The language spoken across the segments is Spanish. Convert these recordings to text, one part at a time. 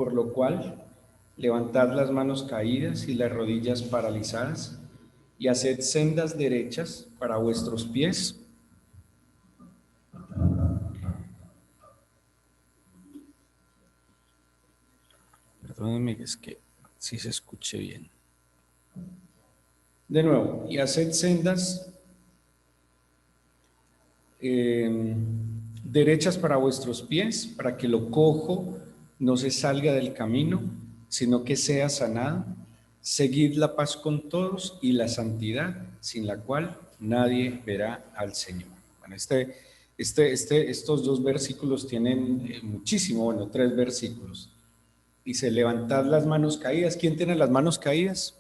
Por lo cual, levantad las manos caídas y las rodillas paralizadas, y haced sendas derechas para vuestros pies. Perdónenme, es que sí se escuche bien. De nuevo, y haced sendas derechas para vuestros pies, para que lo cojo no se salga del camino, sino que sea sanado. Seguid la paz con todos y la santidad, sin la cual nadie verá al Señor. Bueno, estos dos versículos tienen muchísimo, bueno, 3 versículos. Dice, levantad las manos caídas. ¿Quién tiene las manos caídas?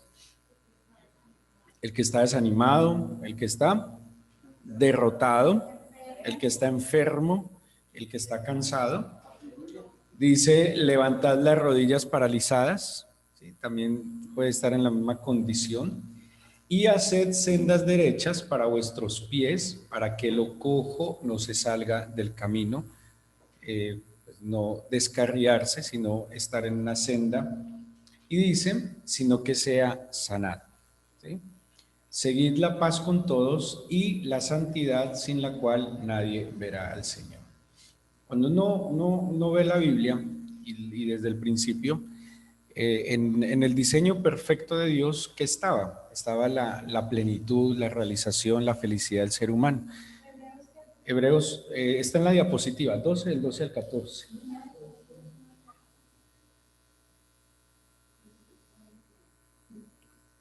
El que está desanimado, el que está derrotado, el que está enfermo, el que está cansado. Dice, levantad las rodillas paralizadas, ¿sí? También puede estar en la misma condición. Y haced sendas derechas para vuestros pies, para que lo cojo no se salga del camino, pues no descarriarse, sino estar en una senda. Y dice, sino que sea sanado, ¿sí? Seguid la paz con todos y la santidad, sin la cual nadie verá al Señor. Cuando uno ve la Biblia y desde el principio, en el diseño perfecto de Dios, ¿qué estaba? Estaba la plenitud, la realización, la felicidad del ser humano. Hebreos, está en la diapositiva, 12, del 12 al 14.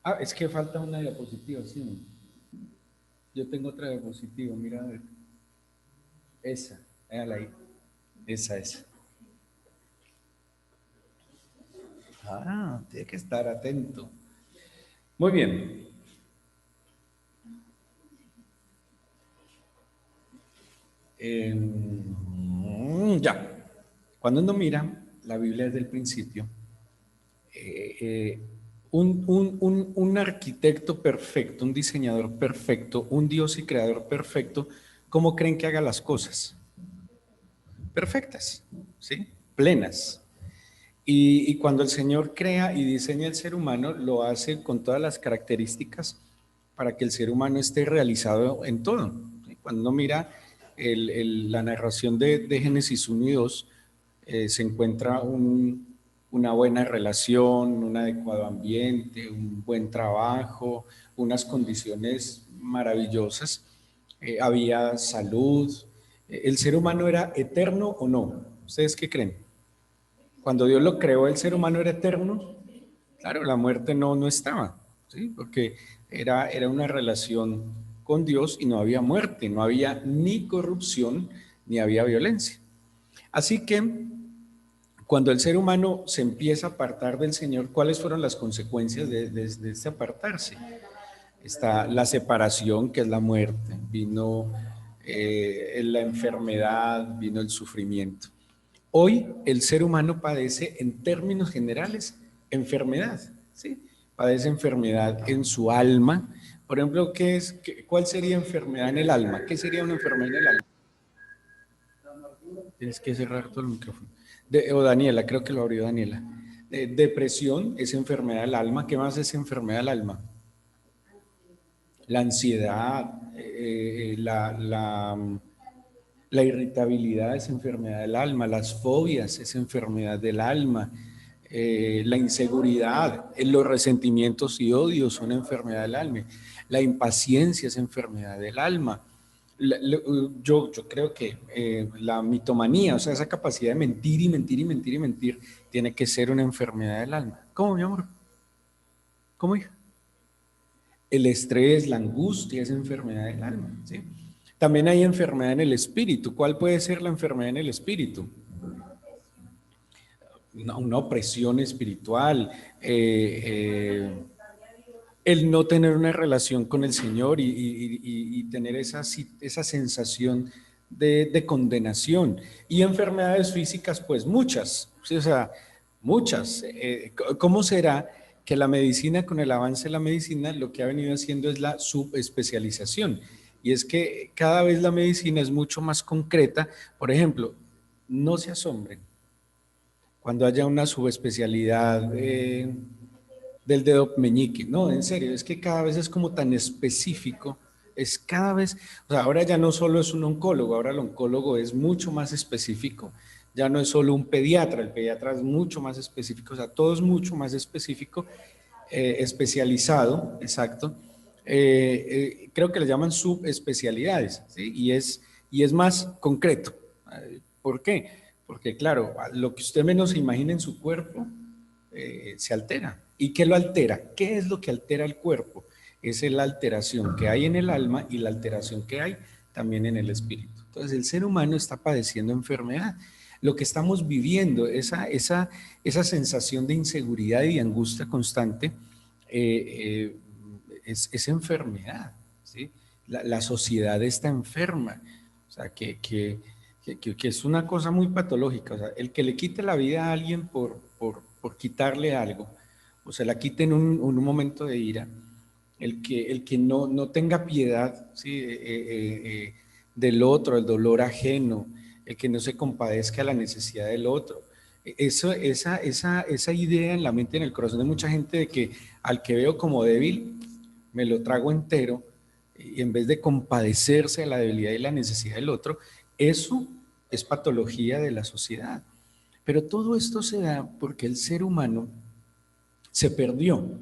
Ah, es que falta una diapositiva, sí. Yo tengo otra diapositiva, mira a ver. Esa, véala ahí. Esa. Ah, tiene que estar atento. Muy bien. Ya. Cuando uno mira la Biblia desde el principio, un arquitecto perfecto, un diseñador perfecto, un Dios y creador perfecto, ¿cómo creen que haga las cosas? Perfectas, ¿sí? Plenas. Y cuando el Señor crea y diseña el ser humano, lo hace con todas las características para que el ser humano esté realizado en todo. Cuando uno mira la narración de Génesis 1 y 2, se encuentra una buena relación, un adecuado ambiente, un buen trabajo, unas condiciones maravillosas. Había salud. ¿El ser humano era eterno o no? ¿Ustedes qué creen? Cuando Dios lo creó, el ser humano era eterno. Claro, la muerte no estaba, ¿sí? Porque era una relación con Dios y no había muerte, no había ni corrupción, ni había violencia. Así que cuando el ser humano se empieza a apartar del Señor, ¿cuáles fueron las consecuencias de este apartarse? Está la separación, que es la muerte, vino la enfermedad, vino el sufrimiento. Hoy el ser humano padece en términos generales enfermedad, ¿sí? Padece enfermedad en su alma. Por ejemplo, ¿cuál sería enfermedad en el alma? ¿Qué sería una enfermedad en el alma? Tienes que cerrar todo el micrófono. O Daniela, creo que lo abrió Daniela. Depresión es enfermedad del alma. ¿Qué más es enfermedad del alma? La ansiedad, la irritabilidad es enfermedad del alma, las fobias es enfermedad del alma, la inseguridad, los resentimientos y odios son enfermedad del alma, la impaciencia es enfermedad del alma. Yo creo que la mitomanía, o sea, esa capacidad de mentir y mentir y mentir y mentir, tiene que ser una enfermedad del alma. ¿Cómo, mi amor? ¿Cómo, hija? El estrés, la angustia es enfermedad del alma, ¿sí? También hay enfermedad en el espíritu. ¿Cuál puede ser la enfermedad en el espíritu? Una opresión espiritual, el no tener una relación con el Señor y tener esa sensación de condenación. Y enfermedades físicas, pues muchas, ¿sí? O sea, muchas. ¿Cómo será que la medicina, con el avance de la medicina, lo que ha venido haciendo es la subespecialización? Y es que cada vez la medicina es mucho más concreta. Por ejemplo, no se asombren, cuando haya una subespecialidad del dedo meñique. No, en serio, es que cada vez es como tan específico, es cada vez, o sea, ahora ya no solo es un oncólogo, ahora el oncólogo es mucho más específico, ya no es solo un pediatra, el pediatra es mucho más específico, o sea, todo es mucho más específico, especializado, exacto. Creo que le llaman subespecialidades, ¿sí? Y es más concreto. ¿Por qué? Porque claro, lo que usted menos imagina en su cuerpo se altera. ¿Y qué lo altera? ¿Qué es lo que altera el cuerpo? Es la alteración que hay en el alma y la alteración que hay también en el espíritu. Entonces el ser humano está padeciendo enfermedad. Lo que estamos viviendo, esa sensación de inseguridad y de angustia constante, eh, es enfermedad, ¿sí? La sociedad está enferma, o sea, que es una cosa muy patológica. O sea, el que le quite la vida a alguien por quitarle algo, o se la quite en un momento de ira, el que no tenga piedad, ¿sí? Del otro, el dolor ajeno, el que no se compadezca a la necesidad del otro. Esa idea en la mente y en el corazón de mucha gente de que al que veo como débil, me lo trago entero, y en vez de compadecerse de la debilidad y la necesidad del otro, eso es patología de la sociedad. Pero todo esto se da porque el ser humano se perdió,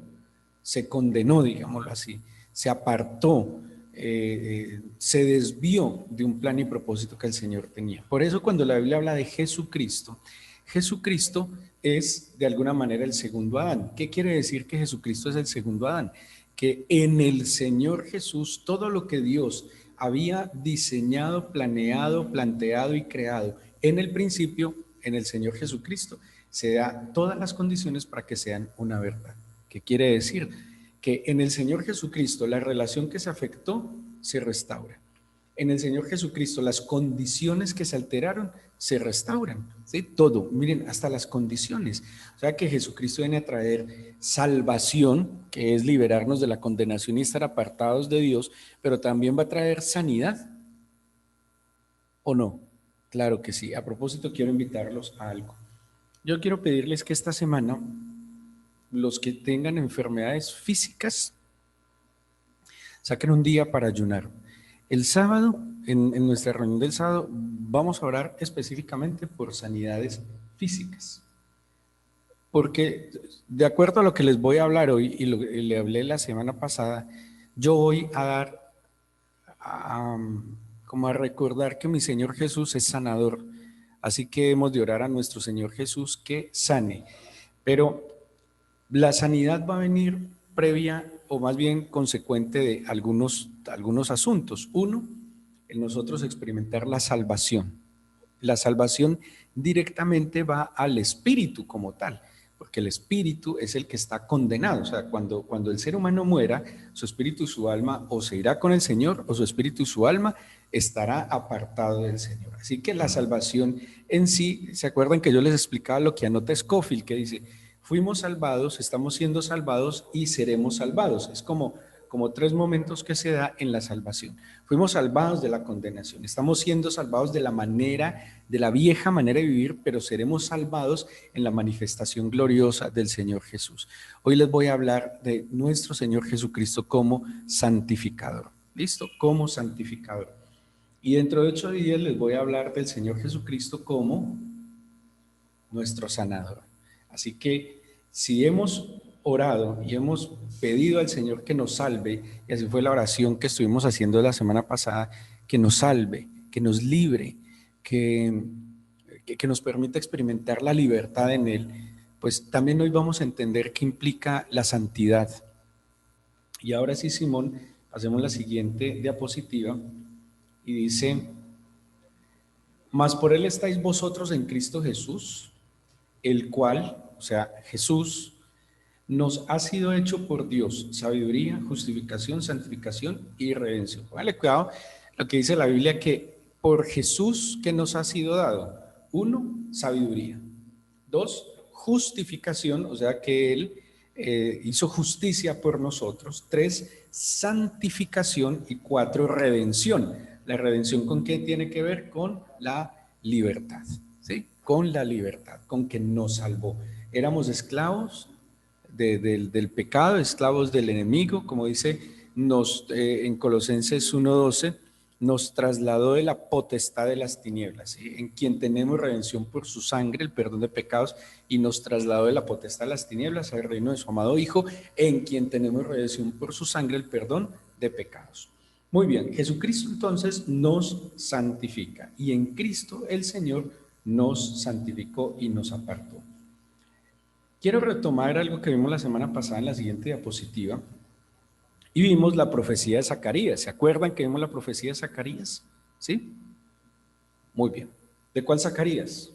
se condenó, digámoslo así, se apartó, se desvió de un plan y propósito que el Señor tenía. Por eso cuando la Biblia habla de Jesucristo, Jesucristo es de alguna manera el segundo Adán. ¿Qué quiere decir que Jesucristo es el segundo Adán? Que en el Señor Jesús todo lo que Dios había diseñado, planeado, planteado y creado en el principio, en el Señor Jesucristo, se da todas las condiciones para que sean una verdad. ¿Qué quiere decir? Que en el Señor Jesucristo la relación que se afectó se restaura. En el Señor Jesucristo las condiciones que se alteraron se restauran, ¿sí? Todo, miren, hasta las condiciones. O sea que Jesucristo viene a traer salvación, que es liberarnos de la condenación y estar apartados de Dios, pero también va a traer sanidad, ¿o no? Claro que sí. A propósito, quiero invitarlos a algo. Yo quiero pedirles que esta semana los que tengan enfermedades físicas saquen un día para ayunar. El sábado, en nuestra reunión del sábado, vamos a orar específicamente por sanidades físicas. Porque de acuerdo a lo que les voy a hablar hoy y lo que le hablé la semana pasada, yo voy a dar como a recordar que mi Señor Jesús es sanador. Así que hemos de orar a nuestro Señor Jesús que sane. Pero la sanidad va a venir previa o más bien consecuente de algunos asuntos. Uno, el nosotros experimentar la salvación. La salvación directamente va al espíritu como tal, porque el espíritu es el que está condenado. O sea, cuando el ser humano muera, su espíritu y su alma o se irá con el Señor o su espíritu y su alma estará apartado del Señor. Así que la salvación en sí, ¿se acuerdan que yo les explicaba lo que anota Scofield, que dice, fuimos salvados, estamos siendo salvados y seremos salvados? Es como tres momentos que se da en la salvación. Fuimos salvados de la condenación, estamos siendo salvados de la vieja manera de vivir, pero seremos salvados en la manifestación gloriosa del Señor Jesús. Hoy les voy a hablar de nuestro Señor Jesucristo como santificador. ¿Listo? Como santificador. Y dentro de 8 días les voy a hablar del Señor Jesucristo como nuestro sanador. Así que si hemos orado y hemos pedido al Señor que nos salve, y así fue la oración que estuvimos haciendo la semana pasada, que nos salve, que nos libre, que nos permita experimentar la libertad en Él, pues también hoy vamos a entender qué implica la santidad. Y ahora sí, Simón, hacemos la siguiente diapositiva y dice, mas por Él estáis vosotros en Cristo Jesús, el cual, o sea, Jesús, nos ha sido hecho por Dios sabiduría, justificación, santificación y redención. Vale, cuidado lo que dice la Biblia, que por Jesús que nos ha sido dado, uno, sabiduría, dos, justificación, o sea que Él hizo justicia por nosotros, tres, santificación y cuatro, redención. La redención, ¿con qué tiene que ver? Con la libertad, ¿sí? con la libertad, con que nos salvó. Éramos esclavos del pecado, esclavos del enemigo, como dice en Colosenses 1:12, nos trasladó de la potestad de las tinieblas, ¿sí? En quien tenemos redención por su sangre, el perdón de pecados, y nos trasladó de la potestad de las tinieblas al reino de su amado Hijo, en quien tenemos redención por su sangre, el perdón de pecados. Muy bien, Jesucristo entonces nos santifica, y en Cristo el Señor nos santificó y nos apartó. Quiero retomar algo que vimos la semana pasada en la siguiente diapositiva, y vimos la profecía de Zacarías. ¿Se acuerdan que vimos la profecía de Zacarías? ¿Sí? Muy bien. ¿De cuál Zacarías?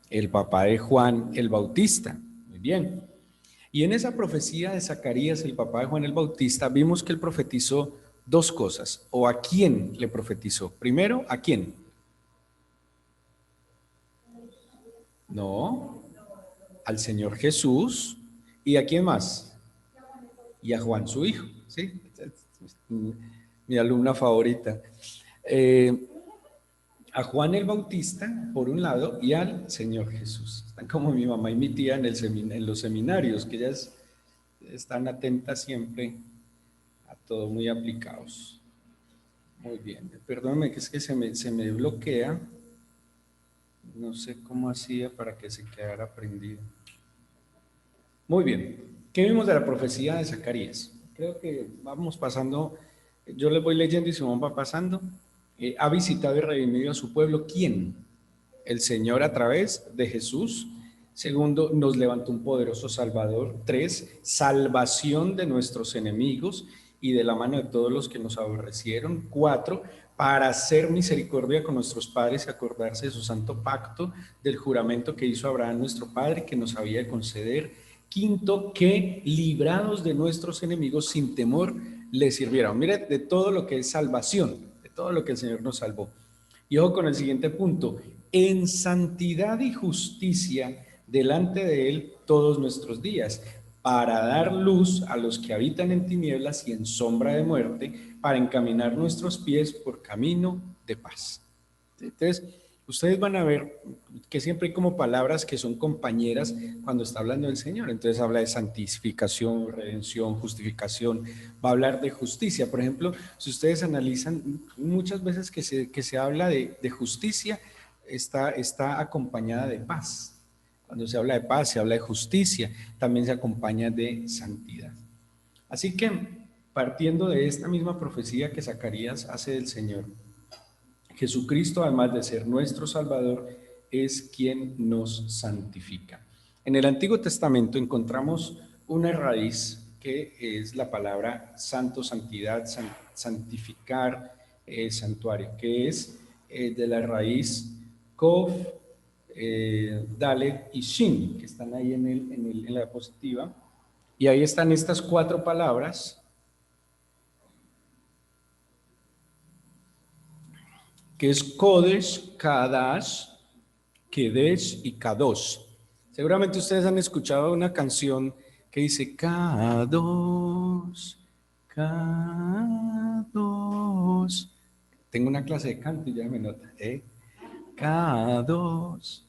El papá de Juan el Bautista. Muy bien. Y en esa profecía de Zacarías, el papá de Juan el Bautista, vimos que él profetizó dos cosas. ¿O a quién le profetizó? Primero, ¿a quién? No, al Señor Jesús. ¿Y a quién más? Y a Juan su hijo, ¿sí? Mi alumna favorita. A Juan el Bautista, por un lado, y al Señor Jesús. Están como mi mamá y mi tía en los seminarios, que ellas están atentas siempre a todo, muy aplicados. Muy bien, perdóname que es que se me bloquea. No sé cómo hacía para que se quedara prendido. Muy bien, ¿qué vimos de la profecía de Zacarías? Creo que vamos pasando, yo les voy leyendo y Simón va pasando. Ha visitado y redimido a su pueblo. ¿Quién? El Señor a través de Jesús. Segundo, nos levantó un poderoso Salvador. 3, salvación de nuestros enemigos y de la mano de todos los que nos aborrecieron. 4, para hacer misericordia con nuestros padres y acordarse de su santo pacto, del juramento que hizo Abraham nuestro padre, que nos había de conceder. Quinto, que librados de nuestros enemigos sin temor les sirvieron. Mire, de todo lo que es salvación, de todo lo que el Señor nos salvó. Y ojo con el siguiente punto, en santidad y justicia delante de Él todos nuestros días, para dar luz a los que habitan en tinieblas y en sombra de muerte, para encaminar nuestros pies por camino de paz. Entonces, ustedes van a ver que siempre hay como palabras que son compañeras cuando está hablando del Señor. Entonces habla de santificación, redención, justificación, va a hablar de justicia. Por ejemplo, si ustedes analizan muchas veces que se habla de justicia, está acompañada de paz. Cuando se habla de paz, se habla de justicia, también se acompaña de santidad. Así que, partiendo de esta misma profecía que Zacarías hace del Señor, Jesucristo, además de ser nuestro Salvador, es quien nos santifica. En el Antiguo Testamento encontramos una raíz que es la palabra santo, santidad, santificar, santuario, que es de la raíz Kof, Dalet y Shin, que están ahí en la diapositiva. Y ahí están estas cuatro palabras que es Kodesh, Kadash, Kedesh y Kadosh. Seguramente ustedes han escuchado una canción que dice Kadosh, Kadosh. Tengo una clase de canto y ya me nota, Kadosh.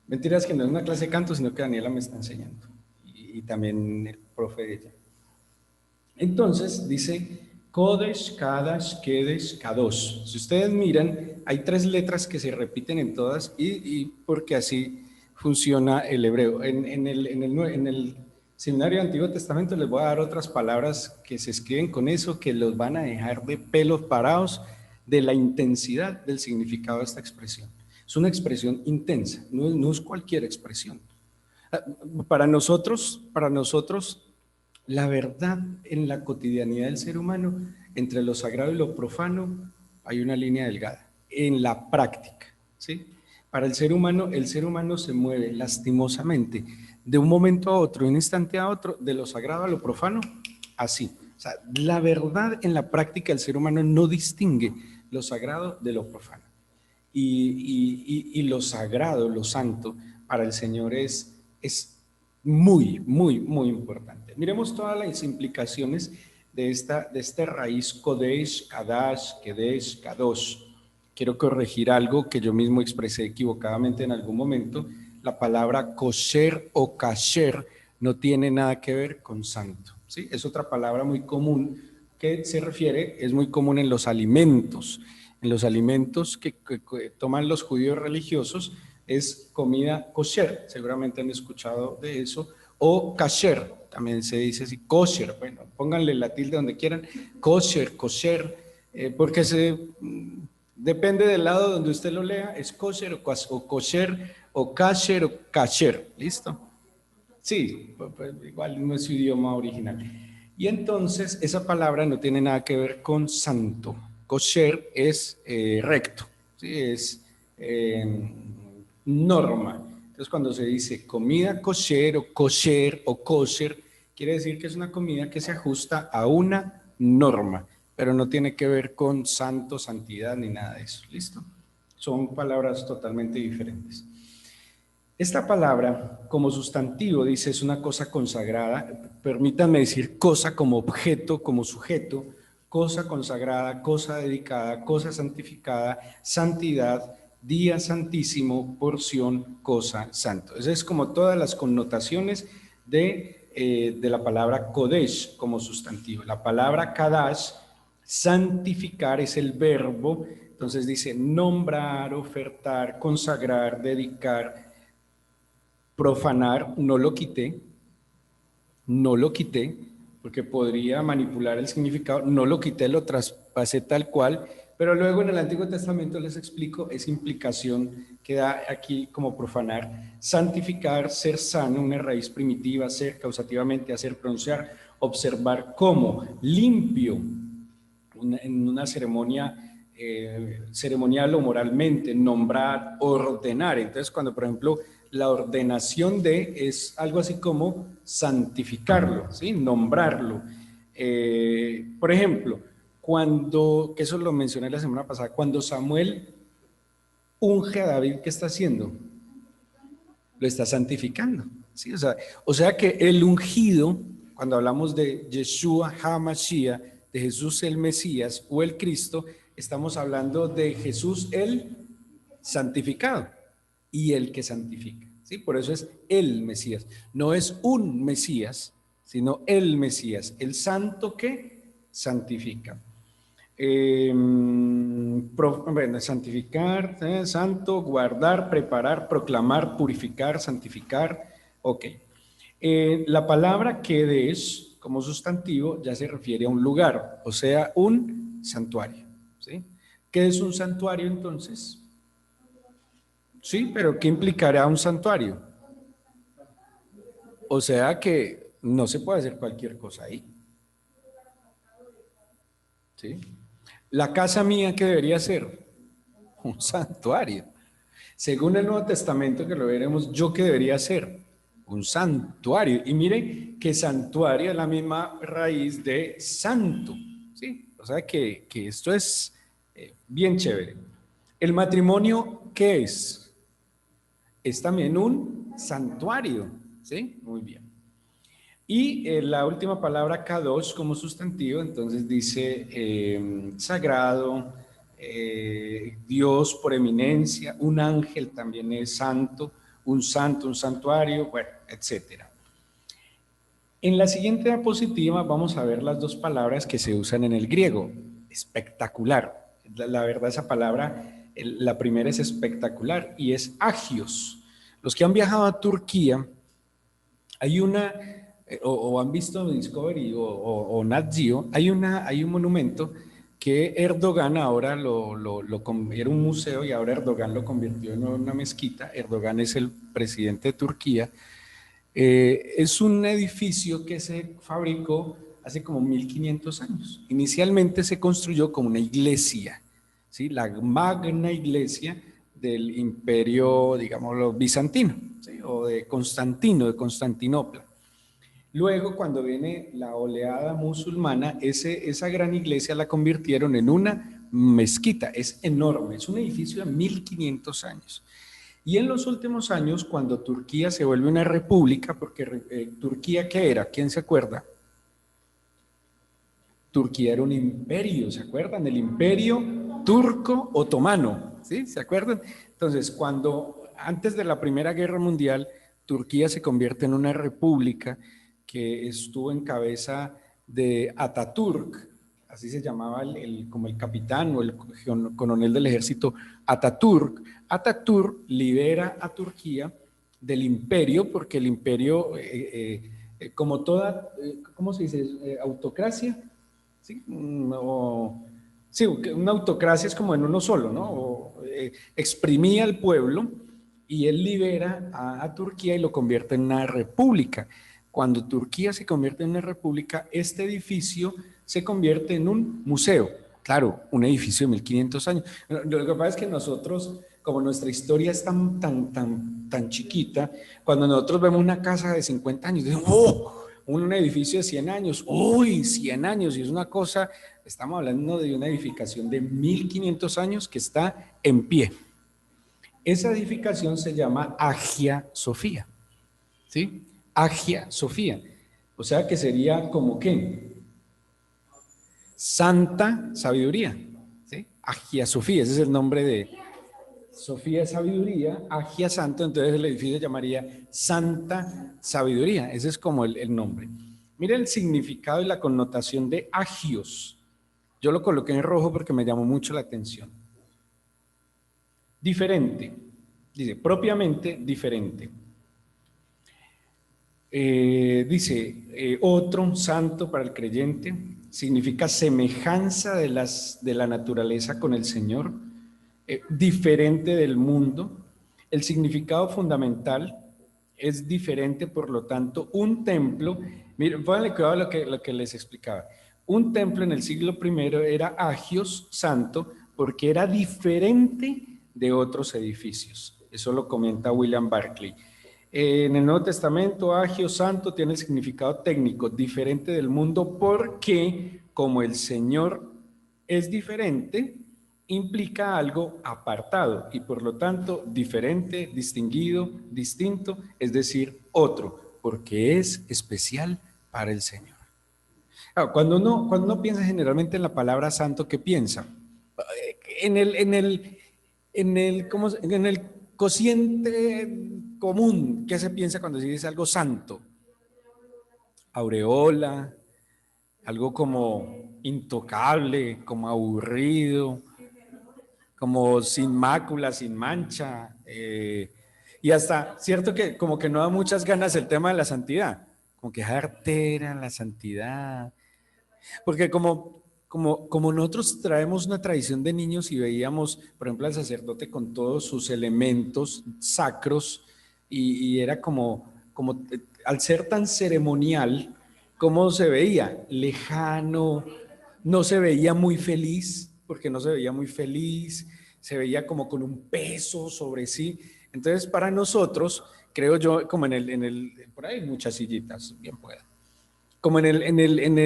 Mentiras que no es una clase de canto, sino que Daniela me está enseñando. Y también el profe de ella. Entonces dice Kodesh, Kadash, Kedesh, Kadosh. Si ustedes miran, hay tres letras que se repiten en todas y porque así funciona el hebreo. En el seminario del Antiguo Testamento les voy a dar otras palabras que se escriben con eso, que los van a dejar de pelos parados de la intensidad del significado de esta expresión. Es una expresión intensa, no es cualquier expresión. Para nosotros, la verdad en la cotidianidad del ser humano, entre lo sagrado y lo profano, hay una línea delgada, en la práctica, ¿sí? Para el ser humano se mueve lastimosamente de un momento a otro, de un instante a otro, de lo sagrado a lo profano, así. O sea, la verdad en la práctica el ser humano no distingue lo sagrado de lo profano. Y lo sagrado, lo santo, para el Señor es muy, muy, muy importante. Miremos todas las implicaciones de esta raíz Kodesh, Kadash, Kedesh, Kadosh. quiero corregir algo que yo mismo expresé equivocadamente en algún momento. La palabra kosher o kasher no tiene nada que ver con santo, ¿sí? Es otra palabra muy común que se refiere, es muy común en los alimentos. En los alimentos que toman los judíos religiosos es comida kosher, seguramente han escuchado de eso, o kasher, también se dice así, kosher, bueno, pónganle la tilde donde quieran, kosher, kosher, porque depende del lado donde usted lo lea, es kosher o kosher o kasher o kasher, ¿listo? Sí, pues, igual no es su idioma original. Y entonces esa palabra no tiene nada que ver con santo. Kosher es recto, ¿sí? Es norma. Entonces cuando se dice comida kosher o kosher, quiere decir que es una comida que se ajusta a una norma, pero no tiene que ver con santo, santidad ni nada de eso. ¿Listo? Son palabras totalmente diferentes. Esta palabra, como sustantivo, dice, es una cosa consagrada. Permítanme decir cosa como objeto, como sujeto, cosa consagrada, cosa dedicada, cosa santificada, santidad, día santísimo, porción, cosa, santo. Esa es como todas las connotaciones de la palabra kodesh como sustantivo. La palabra kadash, santificar, es el verbo. Entonces dice nombrar, ofertar, consagrar, dedicar. Profanar, no lo quité, porque podría manipular el significado, no lo quité, lo traspasé tal cual, pero luego en el Antiguo Testamento les explico esa implicación que da aquí como profanar. Santificar, ser sano, una raíz primitiva, ser causativamente, hacer, pronunciar, observar como limpio, en una ceremonia ceremonial o moralmente, nombrar, ordenar. Entonces, cuando por ejemplo la ordenación de es algo así como santificarlo, ¿sí? Nombrarlo. Por ejemplo, cuando, que eso lo mencioné la semana pasada, cuando Samuel unge a David, ¿qué está haciendo? Lo está santificando, ¿sí? O sea que el ungido, cuando hablamos de Yeshua HaMashiach, de Jesús el Mesías o el Cristo, estamos hablando de Jesús el santificado y el que santifica, ¿sí? Por eso es el Mesías. No es un Mesías, sino el Mesías, el santo que santifica. Bueno, santificar, santo, guardar, preparar, proclamar, purificar, santificar. Ok. La palabra Kedesh como sustantivo ya se refiere a un lugar, o sea, un santuario, ¿sí? ¿Qué es un santuario entonces? Sí, pero ¿qué implicará un santuario? O sea que no se puede hacer cualquier cosa ahí, ¿sí? La casa mía, ¿qué debería ser? Un santuario. Según el Nuevo Testamento, que lo veremos, ¿yo qué debería ser? Un santuario. Y miren que santuario es la misma raíz de santo, ¿sí? O sea que esto es bien chévere. ¿El matrimonio qué es? Es también un santuario, ¿sí? Muy bien. Y la última palabra, kadosh, como sustantivo, entonces dice sagrado, Dios por eminencia, un ángel también es santo, un santuario, bueno, etcétera. En la siguiente diapositiva vamos a ver las dos palabras que se usan en el griego. Espectacular. La verdad, esa palabra, la primera es espectacular y es agios. Los que han viajado a Turquía, hay una, o han visto Discovery o Nat Geo, hay un monumento que Erdogan ahora era un museo y ahora Erdogan lo convirtió en una mezquita. Erdogan es el presidente de Turquía. Es un edificio que se fabricó hace como 1500 años. Inicialmente se construyó como una iglesia, ¿sí? La magna iglesia del imperio, digámoslo, bizantino, ¿sí? O de Constantino, de Constantinopla. Luego, cuando viene la oleada musulmana, esa gran iglesia la convirtieron en una mezquita. Es enorme, es un edificio de 1500 años. Y en los últimos años, cuando Turquía se vuelve una república, porque Turquía, ¿qué era? ¿Quién se acuerda? Turquía era un imperio, ¿se acuerdan? El imperio turco-otomano, ¿sí? ¿Se acuerdan? Entonces, antes de la Primera Guerra Mundial, Turquía se convierte en una república que estuvo en cabeza de Atatürk, así se llamaba como el capitán o el coronel del ejército Atatürk. Atatürk libera a Turquía del imperio, porque el imperio, como toda, ¿cómo se dice? Autocracia, ¿sí? Sí, una autocracia es como en uno solo, ¿no? Exprimía al pueblo y él libera a Turquía y lo convierte en una república. Cuando Turquía se convierte en una república, este edificio se convierte en un museo. Claro, un edificio de 1500 años. Lo que pasa es que nosotros, como nuestra historia es tan chiquita, cuando nosotros vemos una casa de 50 años, decimos, ¡oh! Un edificio de 100 años, uy, 100 años, y es una cosa, estamos hablando de una edificación de 1500 años que está en pie. Esa edificación se llama Hagia Sofía, ¿sí? Hagia Sofía, o sea que sería como ¿qué? Santa Sabiduría, ¿sí? Hagia Sofía, ese es el nombre de Sofía es sabiduría, Hagia Santo, entonces el edificio se llamaría Santa Sabiduría, ese es como el nombre. Mira el significado y la connotación de agios. Yo lo coloqué en rojo porque me llamó mucho la atención. Diferente, dice, propiamente diferente. Dice, otro santo para el creyente, significa semejanza de la naturaleza con el Señor, diferente del mundo. El significado fundamental es diferente, por lo tanto, un templo, miren, pónganle cuidado a lo que les explicaba. Un templo en el siglo I era agios, santo, porque era diferente de otros edificios. Eso lo comenta William Barclay. En el Nuevo Testamento, agio, santo, tiene el significado técnico, diferente del mundo, porque como el Señor es diferente, implica algo apartado y por lo tanto diferente, distinguido, distinto, es decir, otro, porque es especial para el Señor. Cuando uno piensa generalmente en la palabra santo, ¿qué piensa? En en el cociente común, ¿qué se piensa cuando se dice algo santo? Aureola, algo como intocable, como aburrido, como sin mácula, sin mancha, y hasta, cierto que como que no da muchas ganas el tema de la santidad, como que es artera la santidad, porque como nosotros traemos una tradición de niños y veíamos, por ejemplo, al sacerdote con todos sus elementos sacros y era como al ser tan ceremonial, ¿cómo se veía? Lejano, no se veía muy feliz, porque no se veía muy feliz, se veía como con un peso sobre sí. Entonces, para nosotros, creo yo, como por ahí hay muchas sillitas, bien pueda, como en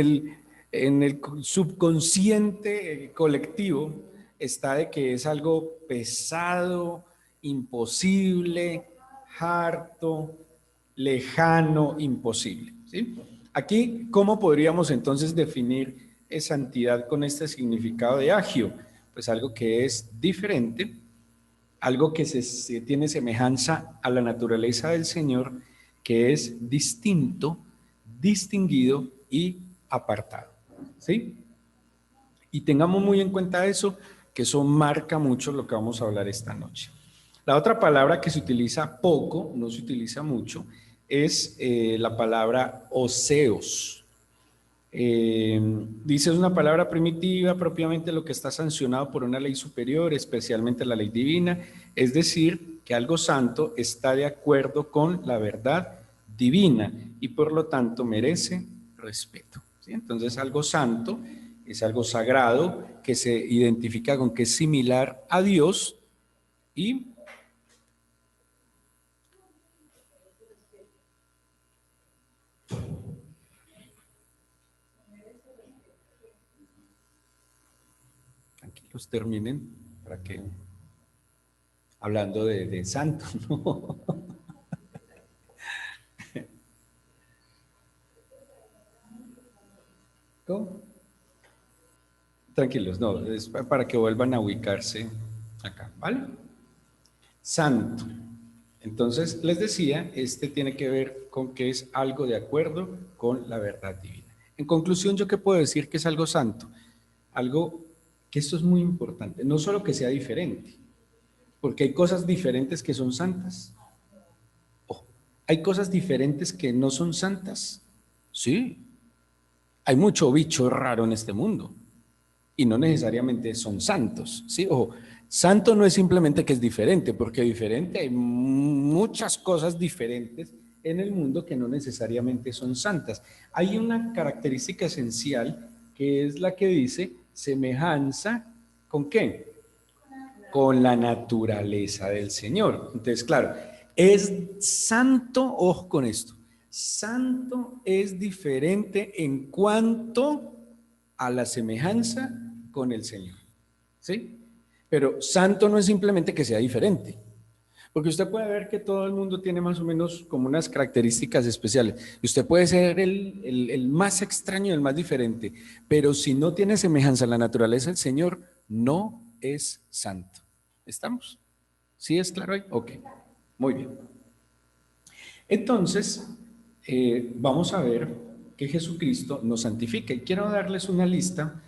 el subconsciente colectivo está de que es algo pesado, imposible, harto, lejano, imposible, ¿sí? Aquí, ¿cómo podríamos entonces definir santidad con este significado de agio? Pues algo que es diferente, algo que se tiene semejanza a la naturaleza del Señor, que es distinto, distinguido y apartado, ¿sí? Y tengamos muy en cuenta eso, que eso marca mucho lo que vamos a hablar esta noche. La otra palabra que se utiliza poco, no se utiliza mucho, es la palabra oseos. Dice es una palabra primitiva, propiamente lo que está sancionado por una ley superior, especialmente la ley divina, es decir, que algo santo está de acuerdo con la verdad divina y por lo tanto merece respeto, ¿sí? Entonces algo santo es algo sagrado que se identifica con que es similar a Dios y aquí los terminen para que hablando de santo, ¿no? ¿Cómo? Tranquilos, no, es para que vuelvan a ubicarse acá, ¿vale? Santo. Entonces, les decía, este tiene que ver con que es algo de acuerdo con la verdad divina. En conclusión, ¿yo qué puedo decir que es algo santo? Algo que esto es muy importante, no solo que sea diferente, porque hay cosas diferentes que son santas. Oh, hay cosas diferentes que no son santas. Sí, hay mucho bicho raro en este mundo y no necesariamente son santos, ¿sí? Ojo, santo no es simplemente que es diferente, porque diferente hay muchas cosas diferentes en el mundo que no necesariamente son santas. Hay una característica esencial que es la que dice semejanza, ¿con qué? Con la naturaleza del Señor. Entonces, claro, es santo, ojo con esto, santo es diferente en cuanto a la semejanza con el Señor, ¿sí? Pero santo no es simplemente que sea diferente, porque usted puede ver que todo el mundo tiene más o menos como unas características especiales. Y usted puede ser el más extraño, el más diferente, pero si no tiene semejanza a la naturaleza del Señor, no es santo. ¿Estamos? ¿Sí es claro ahí? Ok, muy bien. Entonces, vamos a ver que Jesucristo nos santifica. Y quiero darles una lista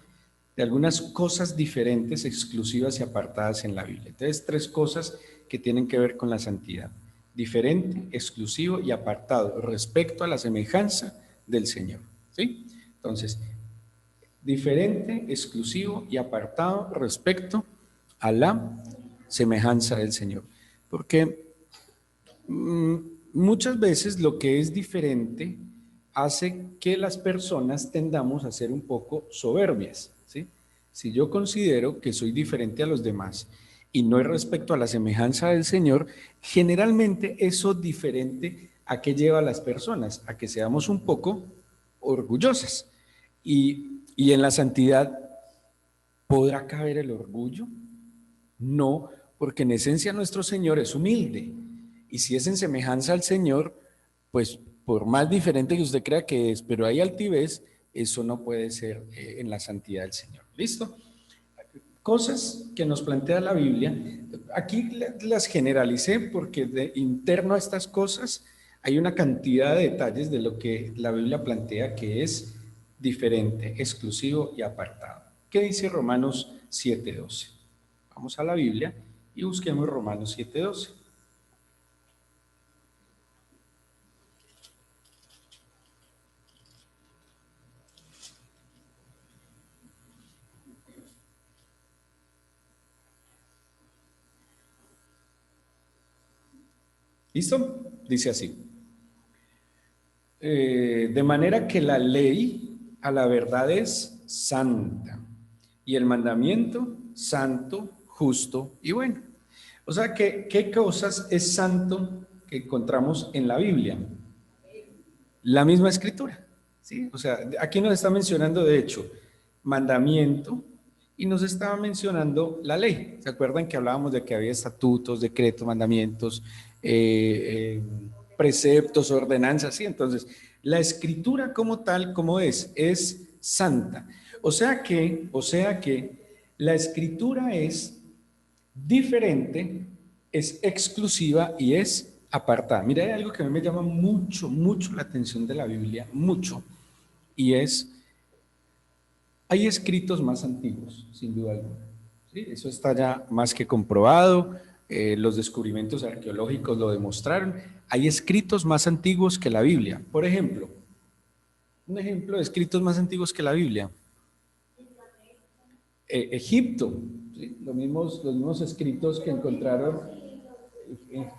de algunas cosas diferentes, exclusivas y apartadas en la Biblia. Entonces, 3 cosas que tienen que ver con la santidad. Diferente, exclusivo y apartado respecto a la semejanza del Señor. ¿Sí? Entonces, diferente, exclusivo y apartado respecto a la semejanza del Señor. Porque muchas veces lo que es diferente hace que las personas tendamos a ser un poco soberbias, ¿sí? Si yo considero que soy diferente a los demás y no es respecto a la semejanza del Señor, generalmente eso diferente a qué lleva a las personas, a que seamos un poco orgullosas. Y en la santidad, ¿podrá caber el orgullo? No, porque en esencia nuestro Señor es humilde. Y si es en semejanza al Señor, pues por más diferente que usted crea que es, pero hay altivez, eso no puede ser en la santidad del Señor. ¿Listo? Cosas que nos plantea la Biblia. Aquí las generalicé porque de interno a estas cosas hay una cantidad de detalles de lo que la Biblia plantea que es diferente, exclusivo y apartado. ¿Qué dice Romanos 7:12? Vamos a la Biblia y busquemos Romanos 7:12. ¿Listo? Dice así. De manera que la ley a la verdad es santa y el mandamiento santo, justo y bueno. O sea, ¿qué cosas es santo que encontramos en la Biblia? La misma escritura, ¿sí? O sea, aquí nos está mencionando, de hecho, mandamiento y nos estaba mencionando la ley. ¿Se acuerdan que hablábamos de que había estatutos, decretos, mandamientos, preceptos, ordenanzas? Sí, entonces, la escritura como tal, como es santa. O sea que la escritura es diferente, es exclusiva y es apartada. Mira, hay algo que a mí me llama mucho, mucho la atención de la Biblia, mucho, y es, hay escritos más antiguos, sin duda alguna. ¿Sí? Eso está ya más que comprobado, los descubrimientos arqueológicos lo demostraron. Hay escritos más antiguos que la Biblia. Por ejemplo, un ejemplo de escritos más antiguos que la Biblia. Egipto, ¿sí? Los mismos escritos que encontraron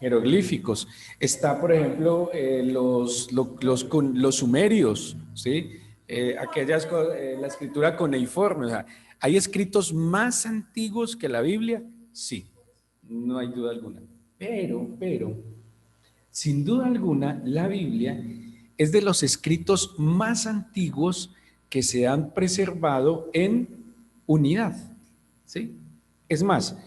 jeroglíficos. Está, por ejemplo, los sumerios, ¿sí? La escritura cuneiforme. O sea, ¿hay escritos más antiguos que la Biblia? Sí, no hay duda alguna. Pero, sin duda alguna, la Biblia es de los escritos más antiguos que se han preservado en unidad, ¿sí? Es más,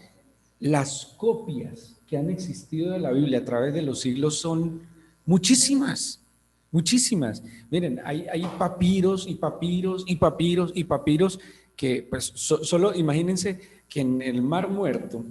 las copias que han existido de la Biblia a través de los siglos son muchísimas, muchísimas. Miren, hay papiros y papiros y papiros y papiros que pues solo imagínense que en el Mar Muerto,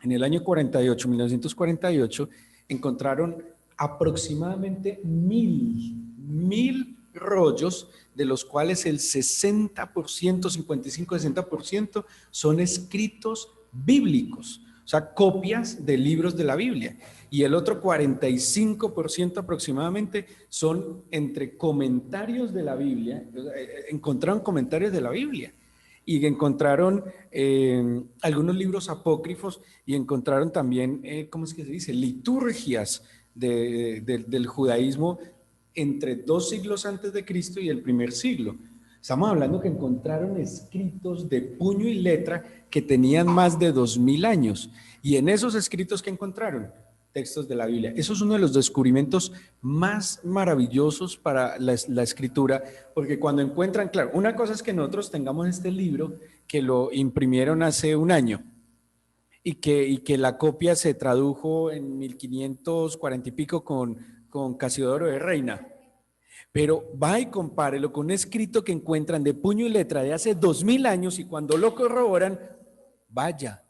en el año 48, 1948, encontraron aproximadamente mil rollos, de los cuales el 60%, 55-60% son escritos bíblicos, o sea, copias de libros de la Biblia. Y el otro 45% aproximadamente son entre comentarios de la Biblia, encontraron comentarios de la Biblia. Y encontraron algunos libros apócrifos y encontraron también, ¿cómo es que se dice? Liturgias del judaísmo entre 2 siglos antes de Cristo y el primer siglo. Estamos hablando que encontraron escritos de puño y letra que tenían más de 2000 años. Y en esos escritos que encontraron, textos de la Biblia. Eso es uno de los descubrimientos más maravillosos para la escritura, porque cuando encuentran, claro, una cosa es que nosotros tengamos este libro que lo imprimieron hace un año y que la copia se tradujo en 1540 y pico con Casiodoro de Reina. Pero va y compárelo con un escrito que encuentran de puño y letra de hace 2000 años y cuando lo corroboran, vaya,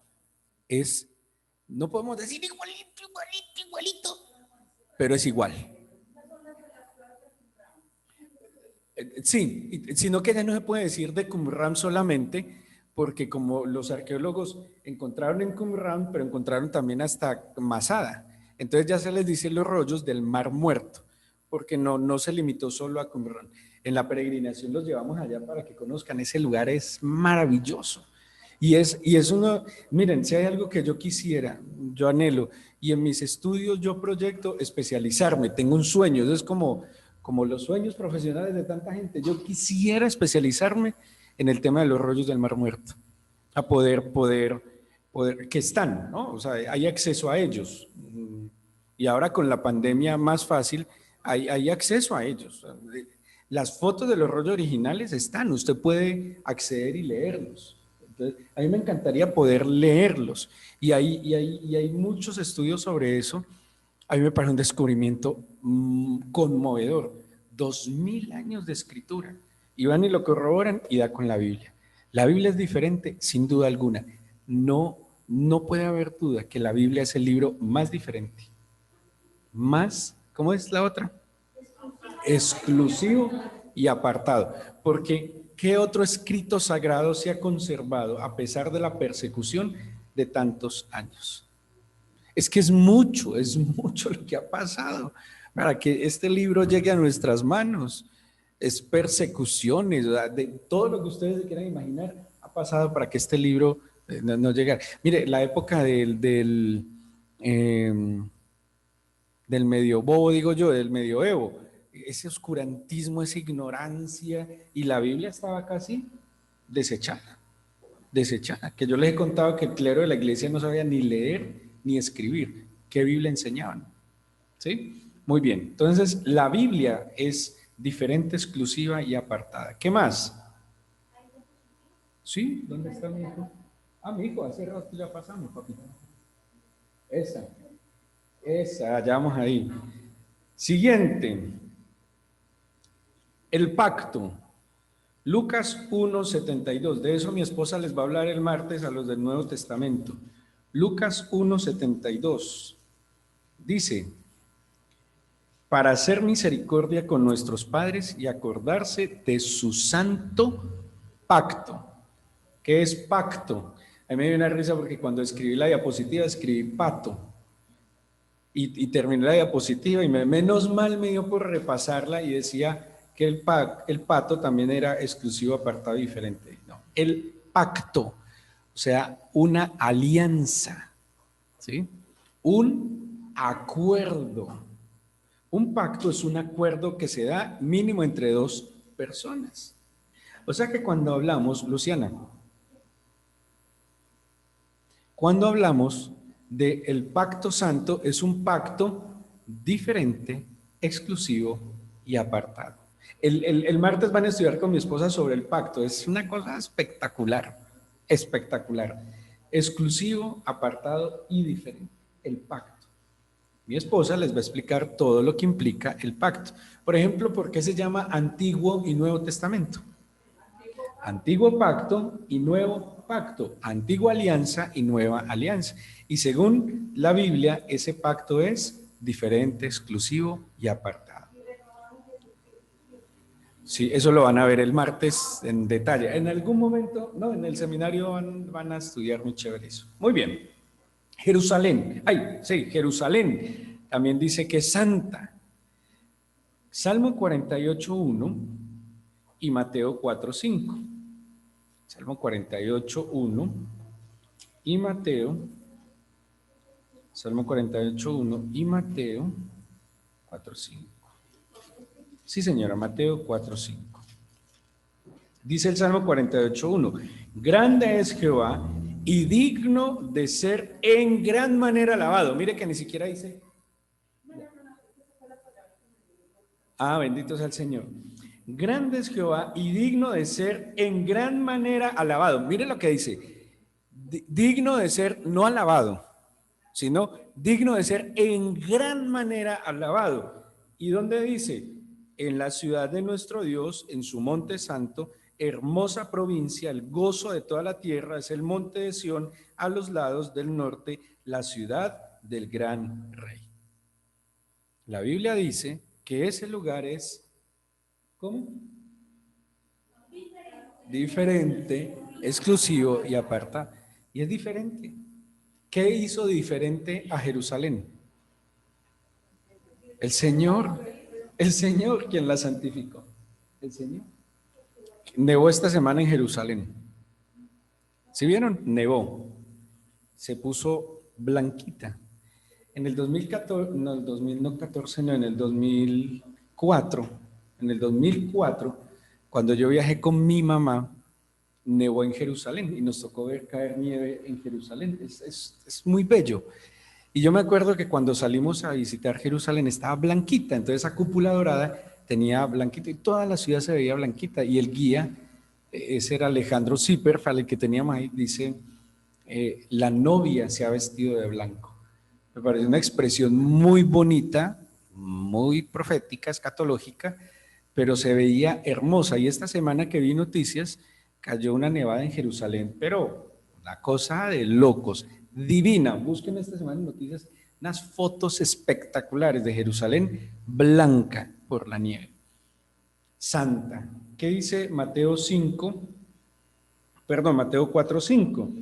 no podemos decir igualito, pero es igual. Sí, sino que ya no se puede decir de Qumran solamente, porque como los arqueólogos encontraron en Qumran, pero encontraron también hasta Masada. Entonces ya se les dice los rollos del Mar Muerto, porque no se limitó solo a Qumran. En la peregrinación los llevamos allá para que conozcan, ese lugar es maravilloso. Y es uno, miren, si hay algo que yo quisiera, yo anhelo, y en mis estudios yo proyecto especializarme, tengo un sueño, eso es como los sueños profesionales de tanta gente, yo quisiera especializarme en el tema de los rollos del Mar Muerto, a poder, que están, ¿no? O sea, hay acceso a ellos, y ahora con la pandemia más fácil, hay acceso a ellos. Las fotos de los rollos originales están, usted puede acceder y leerlos. Entonces, a mí me encantaría poder leerlos y hay muchos estudios sobre eso. A mí me parece un descubrimiento conmovedor. 2000 años de escritura. Y van y lo corroboran y da con la Biblia. La Biblia es diferente, sin duda alguna. No puede haber duda que la Biblia es el libro más diferente. Más, ¿cómo es la otra? Exclusivo y apartado. Porque ¿qué otro escrito sagrado se ha conservado a pesar de la persecución de tantos años? Es que es mucho lo que ha pasado para que este libro llegue a nuestras manos. Es persecuciones, de todo lo que ustedes se quieran imaginar ha pasado para que este libro no llegara. Mire, la época del medioevo, digo yo, del medioevo, ese oscurantismo, esa ignorancia, y la Biblia estaba casi desechada, que yo les he contado que el clero de la iglesia no sabía ni leer ni escribir, ¿qué Biblia enseñaban? ¿Sí? Muy bien, entonces la Biblia es diferente, exclusiva y apartada. ¿Qué más? ¿Sí? ¿Dónde está mi hijo? Ah, mi hijo, hace rato ya pasamos, papito. Esa, ya vamos ahí. Siguiente, el pacto. Lucas 1:72, de eso mi esposa les va a hablar el martes a los del Nuevo Testamento. Lucas 1:72 dice, para hacer misericordia con nuestros padres y acordarse de su santo pacto. ¿Qué es pacto? A mí me dio una risa porque cuando escribí la diapositiva escribí pato y terminé la diapositiva y menos mal me dio por repasarla y decía que el pato también era exclusivo, apartado y diferente. No, el pacto, o sea, una alianza, ¿sí? Un acuerdo. Un pacto es un acuerdo que se da mínimo entre dos personas. O sea que cuando hablamos, Luciana, cuando hablamos del pacto santo, es un pacto diferente, exclusivo y apartado. El martes van a estudiar con mi esposa sobre el pacto. Es una cosa espectacular, espectacular. Exclusivo, apartado y diferente. El pacto. Mi esposa les va a explicar todo lo que implica el pacto. Por ejemplo, ¿por qué se llama Antiguo y Nuevo Testamento? Antiguo pacto y nuevo pacto, antigua alianza y nueva alianza. Y según la Biblia, ese pacto es diferente, exclusivo y apartado. Sí, eso lo van a ver el martes en detalle. En algún momento, no, en el seminario van a estudiar muy chévere eso. Muy bien. Jerusalén. Ay, sí, Jerusalén. También dice que es santa. Salmo 48:1 y Mateo 4:5. Salmo 48:1 y Mateo. Salmo 48:1 y Mateo 4:5. Sí, señora, Mateo 4:5. Dice el Salmo 48:1, grande es Jehová y digno de ser en gran manera alabado. Mire que ni siquiera dice. Bendito sea el Señor. Grande es Jehová y digno de ser en gran manera alabado. Mire lo que dice. Digno de ser no alabado, sino digno de ser en gran manera alabado. ¿Y dónde dice? En la ciudad de nuestro Dios, en su monte santo, hermosa provincia, el gozo de toda la tierra, es el monte de Sión, a los lados del norte, la ciudad del gran rey. La Biblia dice que ese lugar es, ¿cómo? Diferente, exclusivo y aparta. Y es diferente. ¿Qué hizo diferente a Jerusalén? El Señor quien la santificó. El Señor. Nevó esta semana en Jerusalén. ¿Sí vieron? Nevó. Se puso blanquita. En el 2014, no, en el 2004, cuando yo viajé con mi mamá, nevó en Jerusalén y nos tocó ver caer nieve en Jerusalén. Es muy bello. Y yo me acuerdo que cuando salimos a visitar Jerusalén estaba blanquita, entonces esa cúpula dorada tenía blanquita y toda la ciudad se veía blanquita. Y el guía, ese era Alejandro Zipperfeld, el que teníamos ahí, dice, la novia se ha vestido de blanco. Me parece una expresión muy bonita, muy profética, escatológica, pero se veía hermosa. Y esta semana que vi noticias, cayó una nevada en Jerusalén, pero una cosa de locos, divina. Busquen esta semana en noticias unas fotos espectaculares de Jerusalén blanca por la nieve. Santa. ¿Qué dice Mateo 4:5?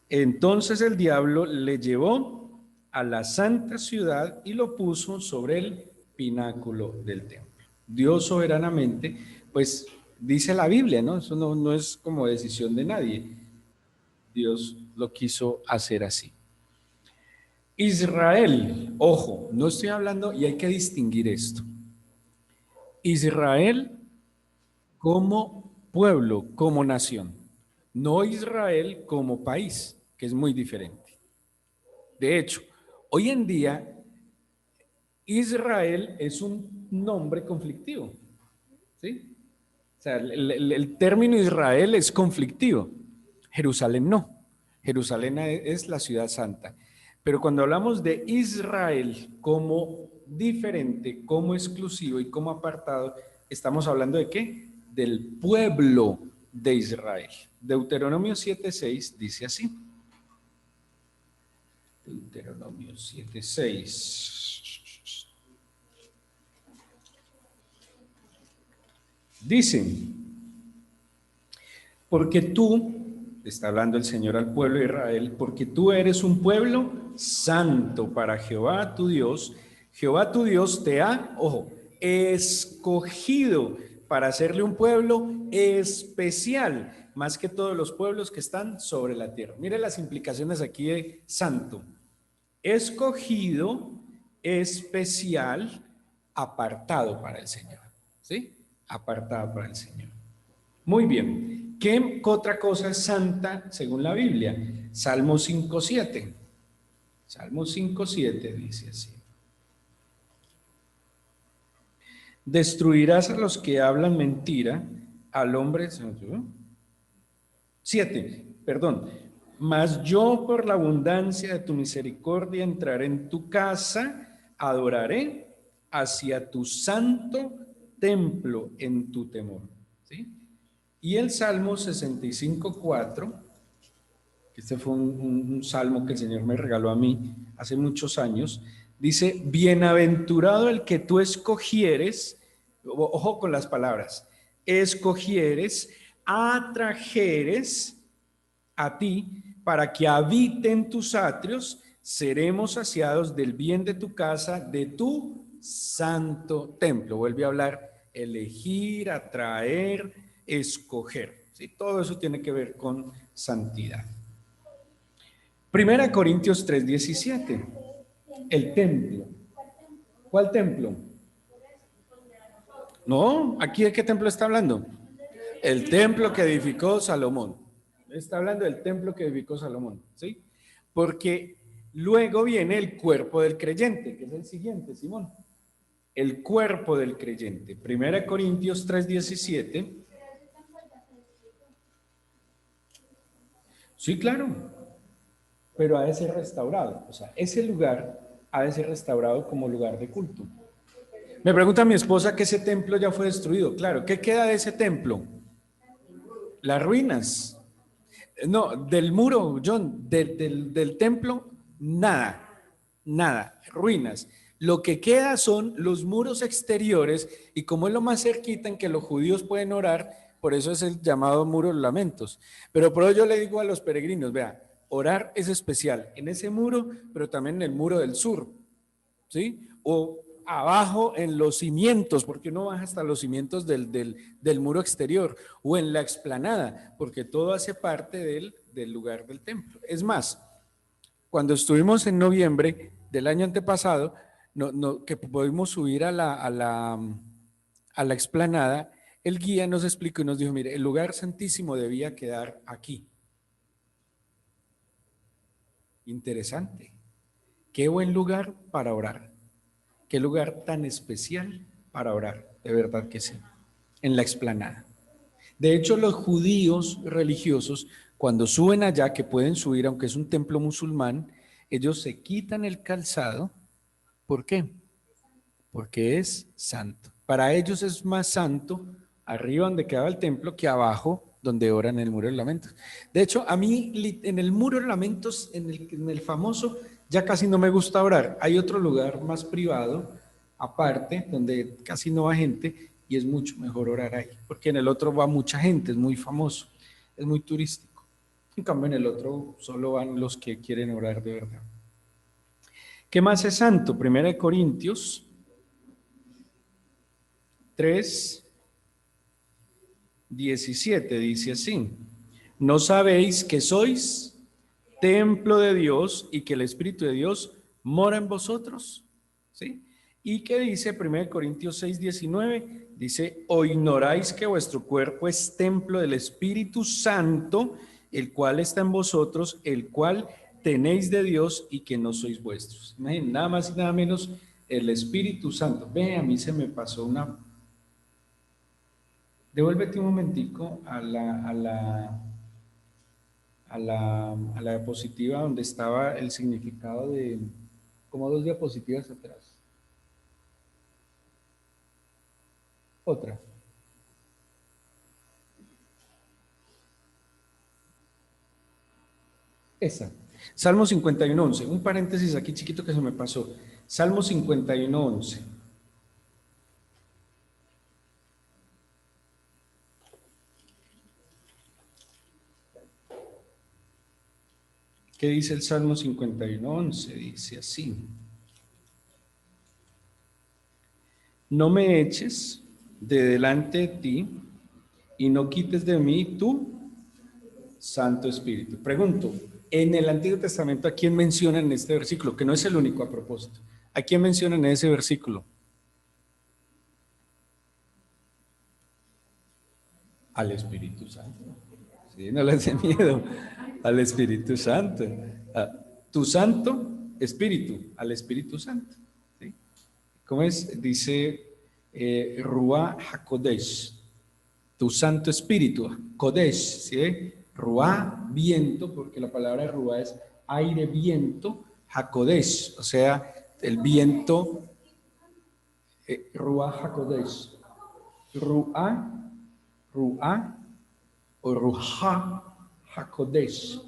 Entonces el diablo le llevó a la santa ciudad y lo puso sobre el pináculo del templo. Dios soberanamente, pues dice la Biblia, ¿no? Eso no es como decisión de nadie. Dios lo quiso hacer así. Israel, ojo, no estoy hablando, y hay que distinguir esto. Israel como pueblo, como nación, no Israel como país, que es muy diferente. De hecho, hoy en día, Israel es un nombre conflictivo, ¿sí? O sea, el término Israel es conflictivo, Jerusalén no. Jerusalén es la ciudad santa. Pero cuando hablamos de Israel como diferente, como exclusivo y como apartado, estamos hablando de ¿qué? Del pueblo de Israel. Deuteronomio 7:6 dice así. Deuteronomio 7:6. Dice, porque tú, está hablando el Señor al pueblo de Israel, porque tú eres un pueblo santo para Jehová tu Dios. Jehová tu Dios te ha, ojo, escogido para hacerle un pueblo especial, más que todos los pueblos que están sobre la tierra. Mire las implicaciones aquí de santo. Escogido, especial, apartado para el Señor. ¿Sí? Apartado para el Señor. Muy bien. ¿Qué otra cosa es santa según la Biblia? Salmo 5:7. Salmo 5:7 dice así. Destruirás a los que hablan mentira, al hombre. 7, perdón. Mas yo por la abundancia de tu misericordia entraré en tu casa, adoraré hacia tu santo templo en tu temor. ¿Sí? Y el Salmo 65:4, este fue un salmo que el Señor me regaló a mí hace muchos años, dice, bienaventurado el que tú escogieres, ojo con las palabras, escogieres, atrajeres a ti para que habiten tus atrios, seremos saciados del bien de tu casa, de tu santo templo. Vuelve a hablar, elegir, atraer, escoger. ¿Sí? Todo eso tiene que ver con santidad. 1 Corintios 3:17, el templo. ¿Cuál templo? No, aquí ¿de qué templo está hablando? El templo que edificó Salomón. Está hablando del templo que edificó Salomón, ¿sí? Porque luego viene el cuerpo del creyente, que es el siguiente, Simón. El cuerpo del creyente. 1 Corintios 3:17. Sí, claro, pero ha de ser restaurado. O sea, ese lugar ha de ser restaurado como lugar de culto. Me pregunta mi esposa que ese templo ya fue destruido. Claro, ¿qué queda de ese templo? Las ruinas. No, del muro, John, del templo, nada, nada, ruinas. Lo que queda son los muros exteriores y como es lo más cerquita en que los judíos pueden orar, por eso es el llamado muro de los lamentos. Pero por eso yo le digo a los peregrinos, vea, orar es especial en ese muro, pero también en el muro del sur, ¿sí? O abajo en los cimientos, porque uno baja hasta los cimientos del muro exterior, o en la explanada, porque todo hace parte del lugar del templo. Es más, cuando estuvimos en noviembre del año antepasado, que pudimos subir a la explanada, el guía nos explicó y nos dijo, mire, el lugar santísimo debía quedar aquí. Interesante. Qué buen lugar para orar. Qué lugar tan especial para orar, de verdad que sí, en la explanada. De hecho, los judíos religiosos, cuando suben allá, que pueden subir, aunque es un templo musulmán, ellos se quitan el calzado. ¿Por qué? Porque es santo. Para ellos es más santo arriba donde quedaba el templo que abajo donde oran en el muro de lamentos. De hecho, a mí en el muro de lamentos, en el famoso, ya casi no me gusta orar. Hay otro lugar más privado, aparte, donde casi no va gente y es mucho mejor orar ahí, porque en el otro va mucha gente, es muy famoso, es muy turístico. En cambio, en el otro solo van los que quieren orar de verdad. ¿Qué más es santo? 1 Corintios 3:17 dice así, ¿no sabéis que sois templo de Dios y que el Espíritu de Dios mora en vosotros? ¿Sí? ¿Y qué dice 1 Corintios 6:19? Dice, ¿o ignoráis que vuestro cuerpo es templo del Espíritu Santo, el cual está en vosotros, el cual tenéis de Dios y que no sois vuestros? Imagínense, nada más y nada menos el Espíritu Santo. Ve, a mí se me pasó una... Devuélvete un momentico a la diapositiva donde estaba el significado de, como 2 diapositivas atrás. Otra. Esa. Salmo 51:11. Un paréntesis aquí chiquito que se me pasó. Salmo 51:11. ¿Qué dice el Salmo 51:11? Dice así. No me eches de delante de ti y no quites de mí tu Santo Espíritu. Pregunto, en el Antiguo Testamento, ¿a quién menciona en este versículo? Que no es el único a propósito. ¿A quién menciona en ese versículo? Al Espíritu Santo. Sí, no les dé miedo. Al Espíritu Santo. A tu Santo Espíritu, al Espíritu Santo. ¿Sí? ¿Cómo es? Dice Ruach HaKodesh, tu Santo Espíritu, Kodesh, ¿sí? Ruach, viento, porque la palabra Ruach es aire, viento, HaKodesh, o sea, el viento, Ruach HaKodesh. Ruach, o Ruha HaKodesh.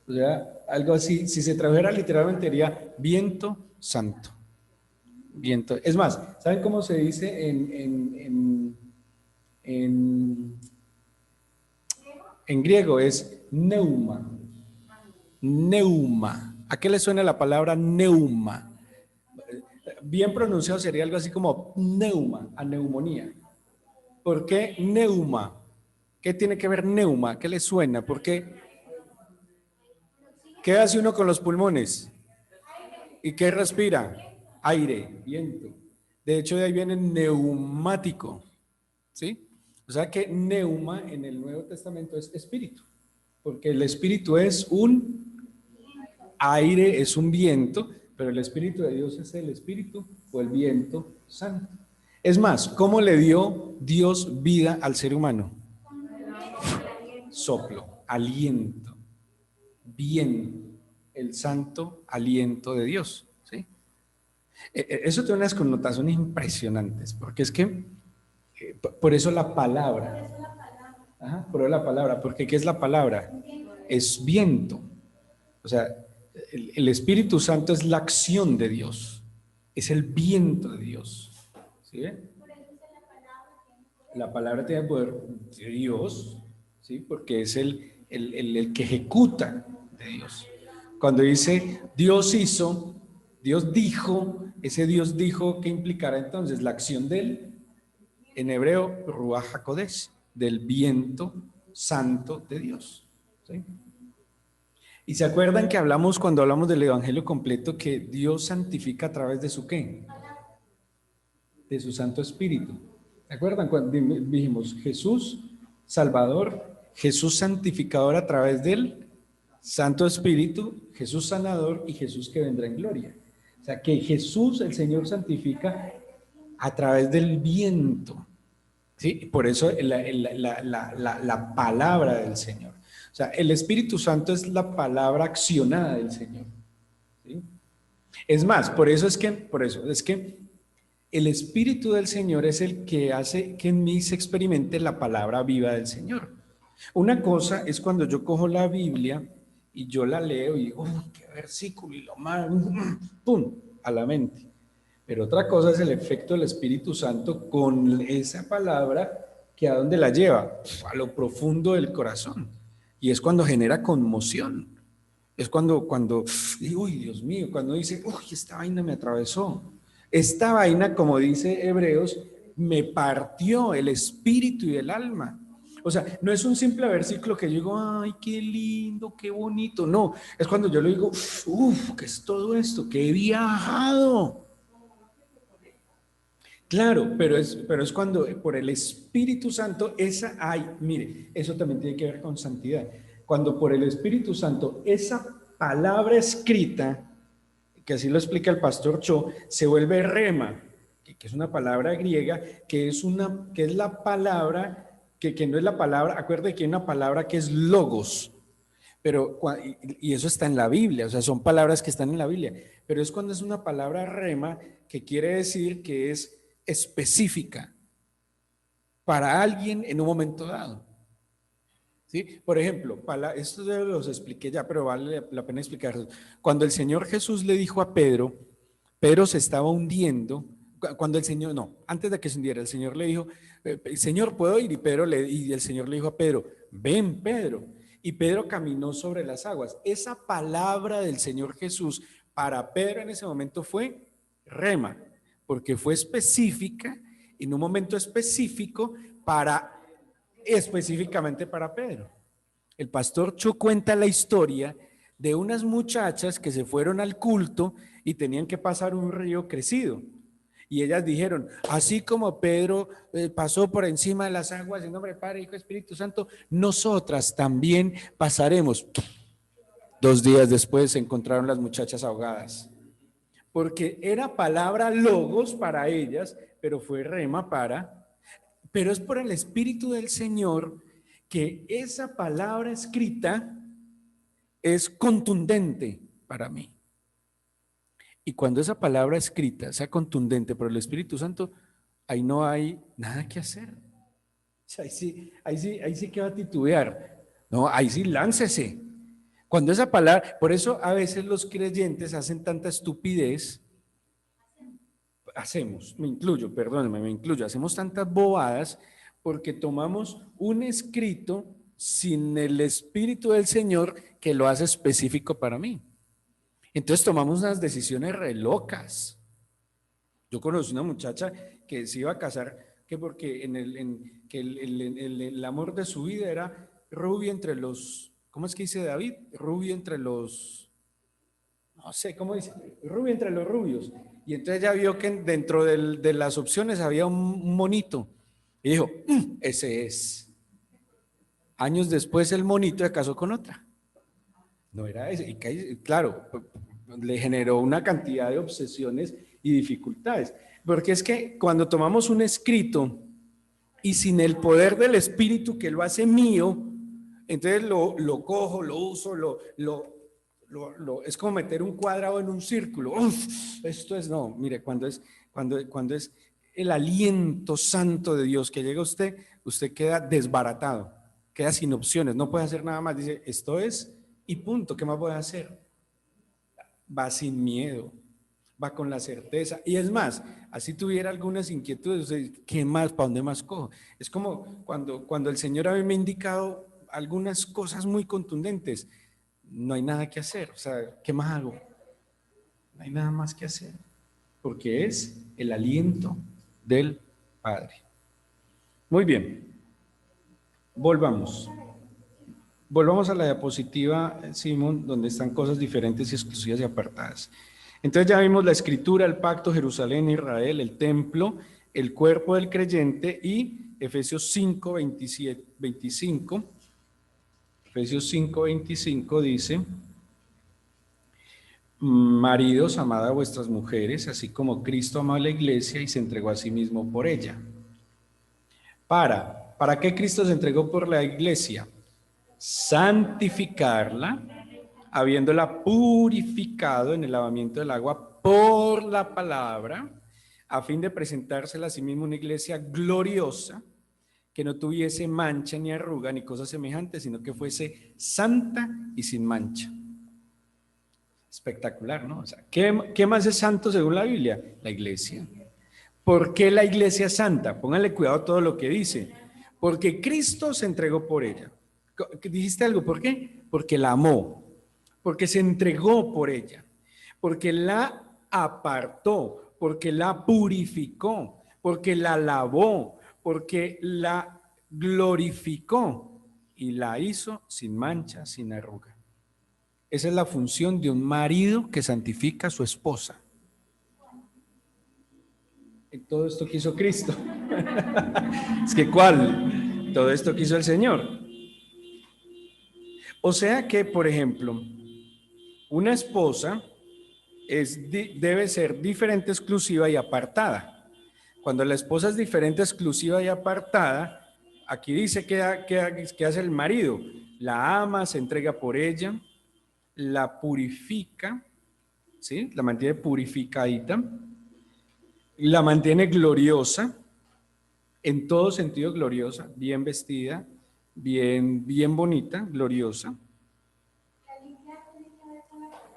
O sea, algo así, si se tradujera literalmente sería viento santo. Viento. Es más, ¿saben cómo se dice en, en griego? Es neuma. Neuma. ¿A qué le suena la palabra neuma? Bien pronunciado sería algo así como neuma, a neumonía. ¿Por qué neuma? ¿Qué tiene que ver neuma? ¿Qué le suena? ¿Por qué? ¿Qué hace uno con los pulmones? ¿Y qué respira? Aire, viento. De hecho, de ahí viene neumático, ¿sí? O sea que neuma en el Nuevo Testamento es espíritu, porque el espíritu es un aire, es un viento, pero el espíritu de Dios es el espíritu o el viento santo. Es más, ¿cómo le dio Dios vida al ser humano? Soplo, aliento, bien, el santo aliento de Dios, ¿sí? Eso tiene unas connotaciones impresionantes, porque es que, por eso la palabra, ajá, por eso la palabra, porque ¿qué es la palabra? Es viento. O sea, el Espíritu Santo es la acción de Dios, es el viento de Dios. ¿Sí? La palabra tiene poder de Dios, ¿sí? Porque es el que ejecuta de Dios. Cuando dice Dios hizo, Dios dijo, ese Dios dijo, ¿qué implicará entonces? La acción del, en hebreo, Ruach HaKodesh, del viento santo de Dios. ¿Sí? Y se acuerdan que hablamos cuando hablamos del Evangelio completo que Dios santifica a través de su ¿qué? De su Santo Espíritu. ¿Se acuerdan cuando dijimos Jesús Salvador, Jesús santificador a través del Santo Espíritu, Jesús sanador y Jesús que vendrá en gloria? O sea que Jesús, el Señor, santifica a través del viento. ¿Sí? Por eso la palabra del Señor. O sea, el Espíritu Santo es la palabra accionada del Señor. ¿Sí? Es más, por eso es que el Espíritu del Señor es el que hace que en mí se experimente la palabra viva del Señor. Una cosa es cuando yo cojo la Biblia y yo la leo y digo, qué versículo, y lo mando, pum, a la mente. Pero otra cosa es el efecto del Espíritu Santo con esa palabra que a dónde la lleva, a lo profundo del corazón. Y es cuando genera conmoción. Es cuando, uy, Dios mío, cuando dice, uy, esta vaina me atravesó. Esta vaina, como dice Hebreos, me partió el espíritu y el alma. O sea, no es un simple versículo que yo digo, ay, qué lindo, qué bonito. No, es cuando yo le digo, uff, ¿qué es todo esto? Que he viajado. Claro, pero es cuando por el Espíritu Santo esa hay, mire, eso también tiene que ver con santidad. Cuando por el Espíritu Santo esa palabra escrita, que así lo explica el pastor Cho, se vuelve rema, que es una palabra griega, que es la palabra, que no es la palabra, acuérdate que hay una palabra que es logos, pero, y eso está en la Biblia, o sea, son palabras que están en la Biblia, pero es cuando es una palabra rema que quiere decir que es específica para alguien en un momento dado. ¿Sí? Por ejemplo, esto ya los expliqué ya, pero vale la pena explicarlos. Cuando el Señor Jesús le dijo a Pedro, Pedro se estaba hundiendo, cuando el Señor, no, antes de que se hundiera, el Señor le dijo, Señor, ¿puedo ir? Y el Señor le dijo a Pedro, ven, Pedro. Y Pedro caminó sobre las aguas. Esa palabra del Señor Jesús para Pedro en ese momento fue rema, porque fue específica, en un momento específico, específicamente para Pedro. El pastor Cho cuenta la historia de unas muchachas que se fueron al culto y tenían que pasar un río crecido. Y ellas dijeron, así como Pedro pasó por encima de las aguas en nombre del Padre, Hijo y Espíritu Santo, nosotras también pasaremos. 2 días después se encontraron las muchachas ahogadas. Porque era palabra logos para ellas, pero fue rema pero es por el Espíritu del Señor que esa palabra escrita es contundente para mí. Y cuando esa palabra escrita sea contundente por el Espíritu Santo, ahí no hay nada que hacer. sea, ahí sí que va a titubear. No, ahí sí láncese. Cuando esa palabra, por eso a veces los creyentes hacen tanta estupidez, me incluyo, perdónenme, me incluyo, hacemos tantas bobadas porque tomamos un escrito sin el Espíritu del Señor que lo hace específico para mí. Entonces tomamos unas decisiones re locas. Yo conocí una muchacha que se iba a casar, que porque que el amor de su vida era rubio entre los, ¿cómo es que dice David? Rubio entre los, no sé, ¿cómo dice? Rubio entre los rubios. Y entonces ella vio que dentro de las opciones había un monito. Y dijo, ese es. Años después el monito se casó con otra. No era ese. Y claro, le generó una cantidad de obsesiones y dificultades. Porque es que cuando tomamos un escrito y sin el poder del Espíritu que lo hace mío, entonces lo cojo, lo uso, es como meter un cuadrado en un círculo. Uf, esto es, no, mire, cuando es el aliento santo de Dios que llega a usted, usted queda desbaratado, queda sin opciones, no puede hacer nada más. Dice, esto es y punto, ¿qué más voy a hacer? Va sin miedo, va con la certeza. Y es más, así tuviera algunas inquietudes, ¿qué más? ¿Para dónde más cojo? Es como cuando el Señor a mí me ha indicado algunas cosas muy contundentes, no hay nada que hacer, o sea, ¿qué más hago? No hay nada más que hacer, porque es el aliento del Padre. Muy bien, volvamos. Volvamos a la diapositiva, Simón, donde están cosas diferentes y exclusivas y apartadas. Entonces ya vimos la escritura, el pacto, Jerusalén, Israel, el templo, el cuerpo del creyente y Efesios 5, 27, 25. Efesios 5, 25 dice, maridos, amad a vuestras mujeres, así como Cristo amó a la iglesia y se entregó a sí mismo por ella. ¿Para qué Cristo se entregó por la iglesia? Santificarla, habiéndola purificado en el lavamiento del agua por la palabra, a fin de presentársela a sí mismo una iglesia gloriosa, que no tuviese mancha ni arruga ni cosa semejante, sino que fuese santa y sin mancha. Espectacular, ¿no? O sea, ¿qué más es santo según la Biblia? La iglesia. ¿Por qué la iglesia es santa? Pónganle cuidado a todo lo que dice. Porque Cristo se entregó por ella. ¿Dijiste algo? ¿Por qué? Porque la amó, porque se entregó por ella, porque la apartó, porque la purificó, porque la lavó, porque la glorificó y la hizo sin mancha, sin arruga. Esa es la función de un marido que santifica a su esposa. Todo esto que hizo Cristo. Es que ¿cuál? Todo esto que hizo el Señor. O sea que, por ejemplo, una esposa debe ser diferente, exclusiva y apartada. Cuando la esposa es diferente, exclusiva y apartada, aquí dice que hace el marido. La ama, se entrega por ella, la purifica, ¿sí? La mantiene purificadita, la mantiene gloriosa, en todo sentido gloriosa, bien vestida, bien bonita, gloriosa.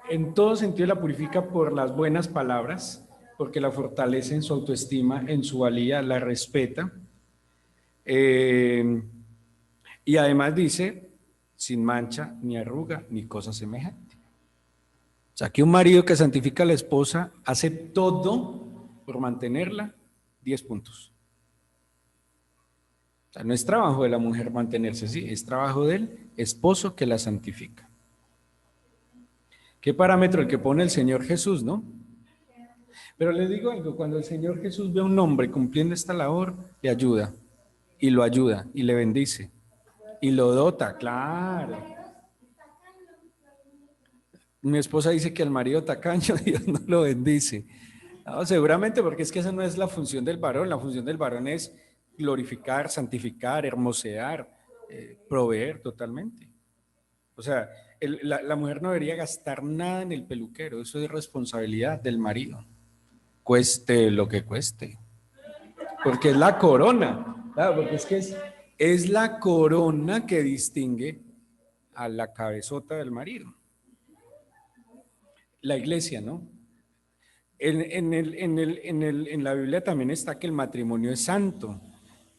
En todo sentido la purifica por las buenas palabras, porque la fortalece en su autoestima, en su valía, la respeta. Y además dice, sin mancha, ni arruga, ni cosa semejante. O sea, que un marido que santifica a la esposa hace todo por mantenerla, 10 puntos. O sea, no es trabajo de la mujer mantenerse así, es trabajo del esposo que la santifica. ¿Qué parámetro el que pone el Señor Jesús, no? Pero les digo algo, cuando el Señor Jesús ve a un hombre cumpliendo esta labor, le ayuda, y lo ayuda, y le bendice, y lo dota, claro. Mi esposa dice que al marido tacaño Dios no lo bendice. No, seguramente porque es que esa no es la función del varón, la función del varón es glorificar, santificar, hermosear, proveer totalmente. O sea, la mujer no debería gastar nada en el peluquero, eso es responsabilidad del marido. Cueste lo que cueste. Porque es la corona, claro, porque es que es la corona que distingue a la cabezota del marido. La iglesia, ¿no? En la Biblia también está que el matrimonio es santo,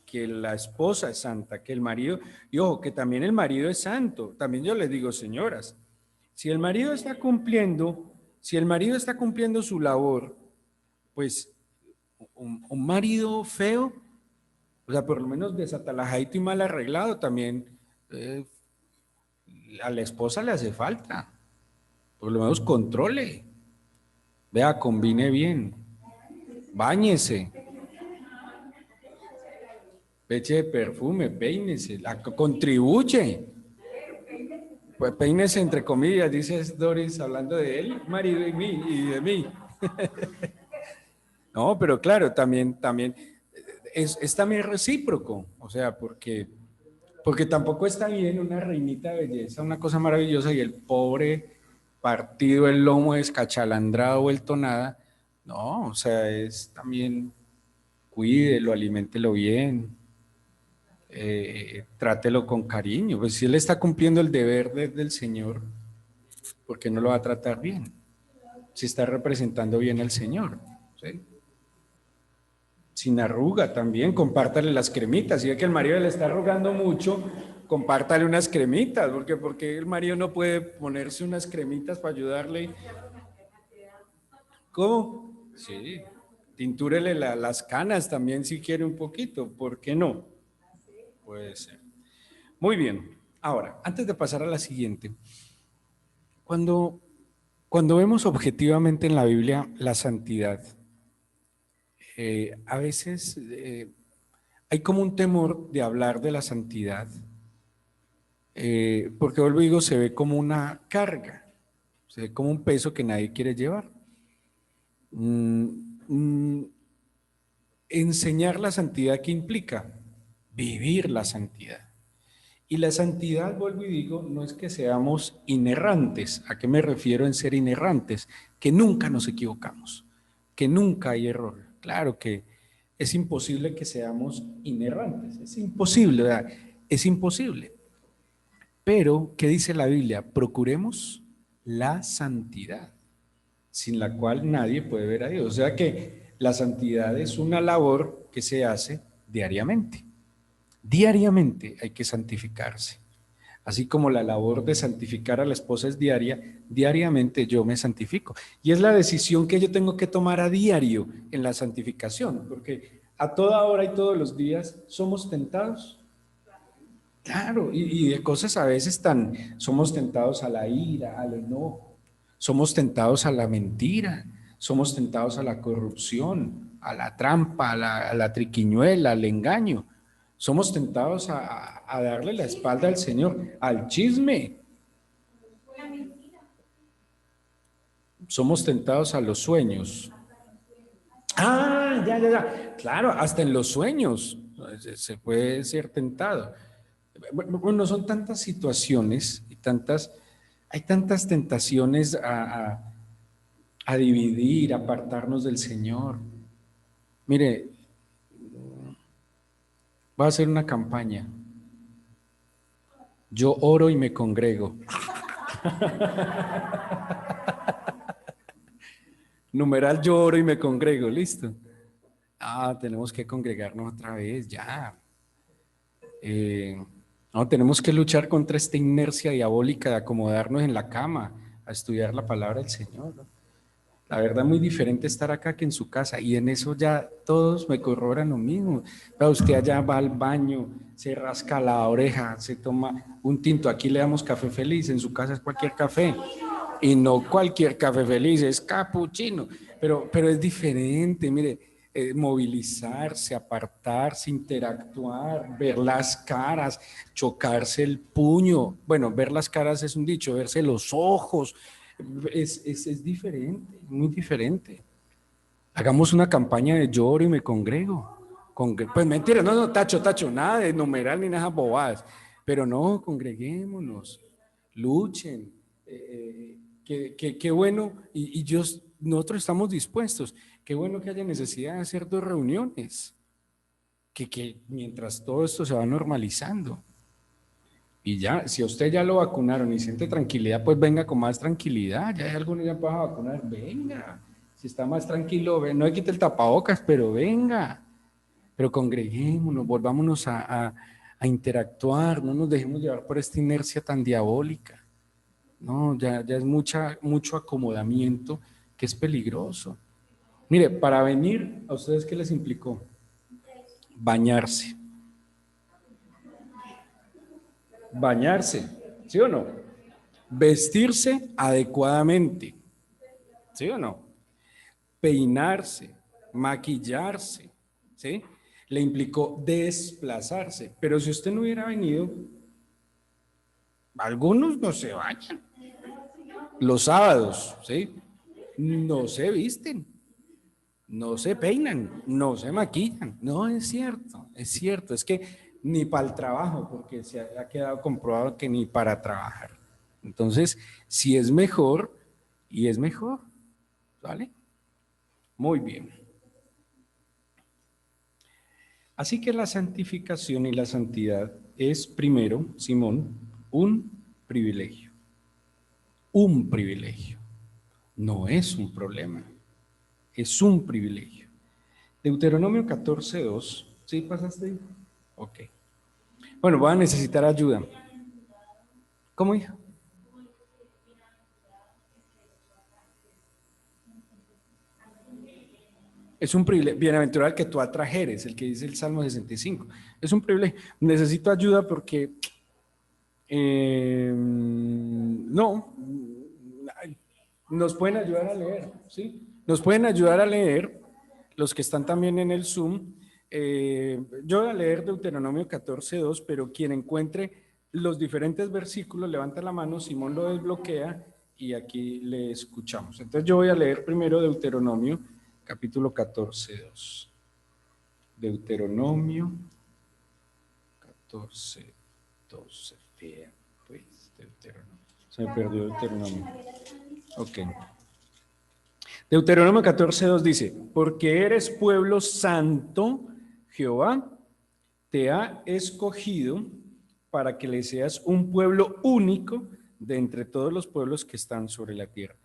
que la esposa es santa, que el marido, y ojo, que también el marido es santo. También yo les digo, señoras, si el marido está cumpliendo, su labor, pues un marido feo, o sea, por lo menos desatalajadito y mal arreglado, también a la esposa le hace falta. Por lo menos controle. Vea, combine bien. Báñese. Eche de perfume, peínese. Contribuye. Pues peínese entre comillas, dice Doris, hablando de él, marido y mí, y de mí. No, pero claro, también es también recíproco. O sea, porque tampoco está bien una reinita de belleza, una cosa maravillosa, y el pobre partido, el lomo descachalandrado, vuelto nada. No, o sea, es también cuídelo, aliméntelo bien, trátelo con cariño. Pues si él está cumpliendo el deber del Señor, ¿por qué no lo va a tratar bien? Si está representando bien al Señor, ¿sí? Sin arruga también, compártale las cremitas. Si ve que el marido le está arrugando mucho, compártale unas cremitas, porque el marido no puede ponerse unas cremitas para ayudarle. ¿Cómo? Sí, tintúrele las canas también si quiere un poquito, ¿por qué no? Puede ser. Muy bien, ahora, antes de pasar a la siguiente, cuando vemos objetivamente en la Biblia la santidad, a veces hay como un temor de hablar de la santidad, porque vuelvo y digo, se ve como una carga, se ve como un peso que nadie quiere llevar. Enseñar la santidad, ¿qué implica? Vivir la santidad. Y la santidad, vuelvo y digo, no es que seamos inerrantes. ¿A qué me refiero en ser inerrantes? Que nunca nos equivocamos, que nunca hay error. Claro que es imposible que seamos inerrantes, es imposible, ¿verdad? Es imposible. Pero, ¿qué dice la Biblia? Procuremos la santidad, sin la cual nadie puede ver a Dios. O sea que la santidad es una labor que se hace diariamente. Diariamente hay que santificarse. Así como la labor de santificar a la esposa es diaria, diariamente yo me santifico. Y es la decisión que yo tengo que tomar a diario en la santificación, porque a toda hora y todos los días somos tentados. Claro, y de cosas a veces somos tentados a la ira, al enojo, somos tentados a la mentira, somos tentados a la corrupción, a la trampa, a la triquiñuela, al engaño. Somos tentados a darle la espalda al Señor, al chisme. Somos tentados a los sueños. Ah, ya. Claro, hasta en los sueños se puede ser tentado. Bueno, son tantas situaciones y hay tantas tentaciones a dividir, a apartarnos del Señor. Mire, voy a hacer una campaña. Yo oro y me congrego. Numeral, yo oro y me congrego, listo. Tenemos que congregarnos otra vez, ya. No, tenemos que luchar contra esta inercia diabólica de acomodarnos en la cama a estudiar la palabra del Señor, ¿no? La verdad, muy diferente estar acá que en su casa, y en eso ya todos me corroboran lo mismo. Pero usted allá va al baño, se rasca la oreja, se toma un tinto, aquí le damos café feliz, en su casa es cualquier café, y no cualquier café feliz, es capuchino, pero es diferente, mire, movilizarse, apartarse, interactuar, ver las caras, chocarse el puño, bueno, ver las caras es un dicho, verse los ojos, es diferente, muy diferente. Hagamos una campaña de lloro y me congrego. Pues mentira, no, tacho, nada de numeral ni nada bobadas. Pero no, congreguémonos, luchen. Qué bueno, y nosotros estamos dispuestos. Qué bueno que haya necesidad de hacer 2 reuniones. que mientras todo esto se va normalizando. Y ya, si a usted ya lo vacunaron y siente tranquilidad, pues venga con más tranquilidad. Ya hay algunos ya para vacunar, venga. Si está más tranquilo, no le quite el tapabocas, pero venga. Pero congreguémonos, volvámonos a interactuar, no nos dejemos llevar por esta inercia tan diabólica. No, ya es mucho acomodamiento que es peligroso. Mire, para venir, ¿a ustedes qué les implicó? Bañarse. Bañarse, ¿sí o no? Vestirse adecuadamente, ¿sí o no? Peinarse, maquillarse, ¿sí? Le implicó desplazarse. Pero si usted no hubiera venido, algunos no se bañan. Los sábados, ¿sí? No se visten, no se peinan, no se maquillan. No, es cierto, es cierto. Es que ni para el trabajo, porque se ha quedado comprobado que ni para trabajar. Entonces, si es mejor, y es mejor, ¿vale? Muy bien. Así que la santificación y la santidad es primero, Simón, un privilegio. Un privilegio. No es un problema, es un privilegio. Deuteronomio 14:2. ¿Sí pasaste? Ok. Bueno, voy a necesitar ayuda. ¿Cómo, hija? Es un privilegio. Bienaventurado el que tú atrajeres, el que dice el Salmo 65. Es un privilegio. Necesito ayuda porque no, nos pueden ayudar a leer, ¿sí? Nos pueden ayudar a leer los que están también en el Zoom. Yo voy a leer Deuteronomio 14:2, pero quien encuentre los diferentes versículos, levanta la mano, Simón lo desbloquea y aquí le escuchamos. Entonces yo voy a leer primero Deuteronomio capítulo 14:2. Deuteronomio 14:12. Pues, Deuteronomio. Se me perdió Deuteronomio. Ok. Deuteronomio 14:2 dice, porque eres pueblo santo, Jehová te ha escogido para que le seas un pueblo único de entre todos los pueblos que están sobre la tierra.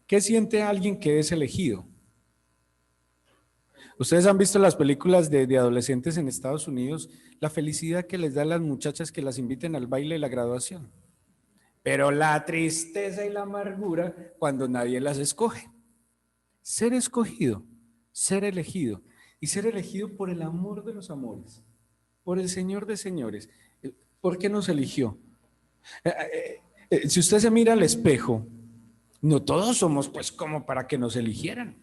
¿Qué siente alguien que es elegido? Ustedes han visto las películas de adolescentes en Estados Unidos, la felicidad que les da a las muchachas que las inviten al baile de la graduación, pero la tristeza y la amargura cuando nadie las escoge. Ser escogido, ser elegido y ser elegido por el amor de los amores, por el Señor de señores. ¿Por qué nos eligió? Si usted se mira al espejo, no todos somos pues como para que nos eligieran.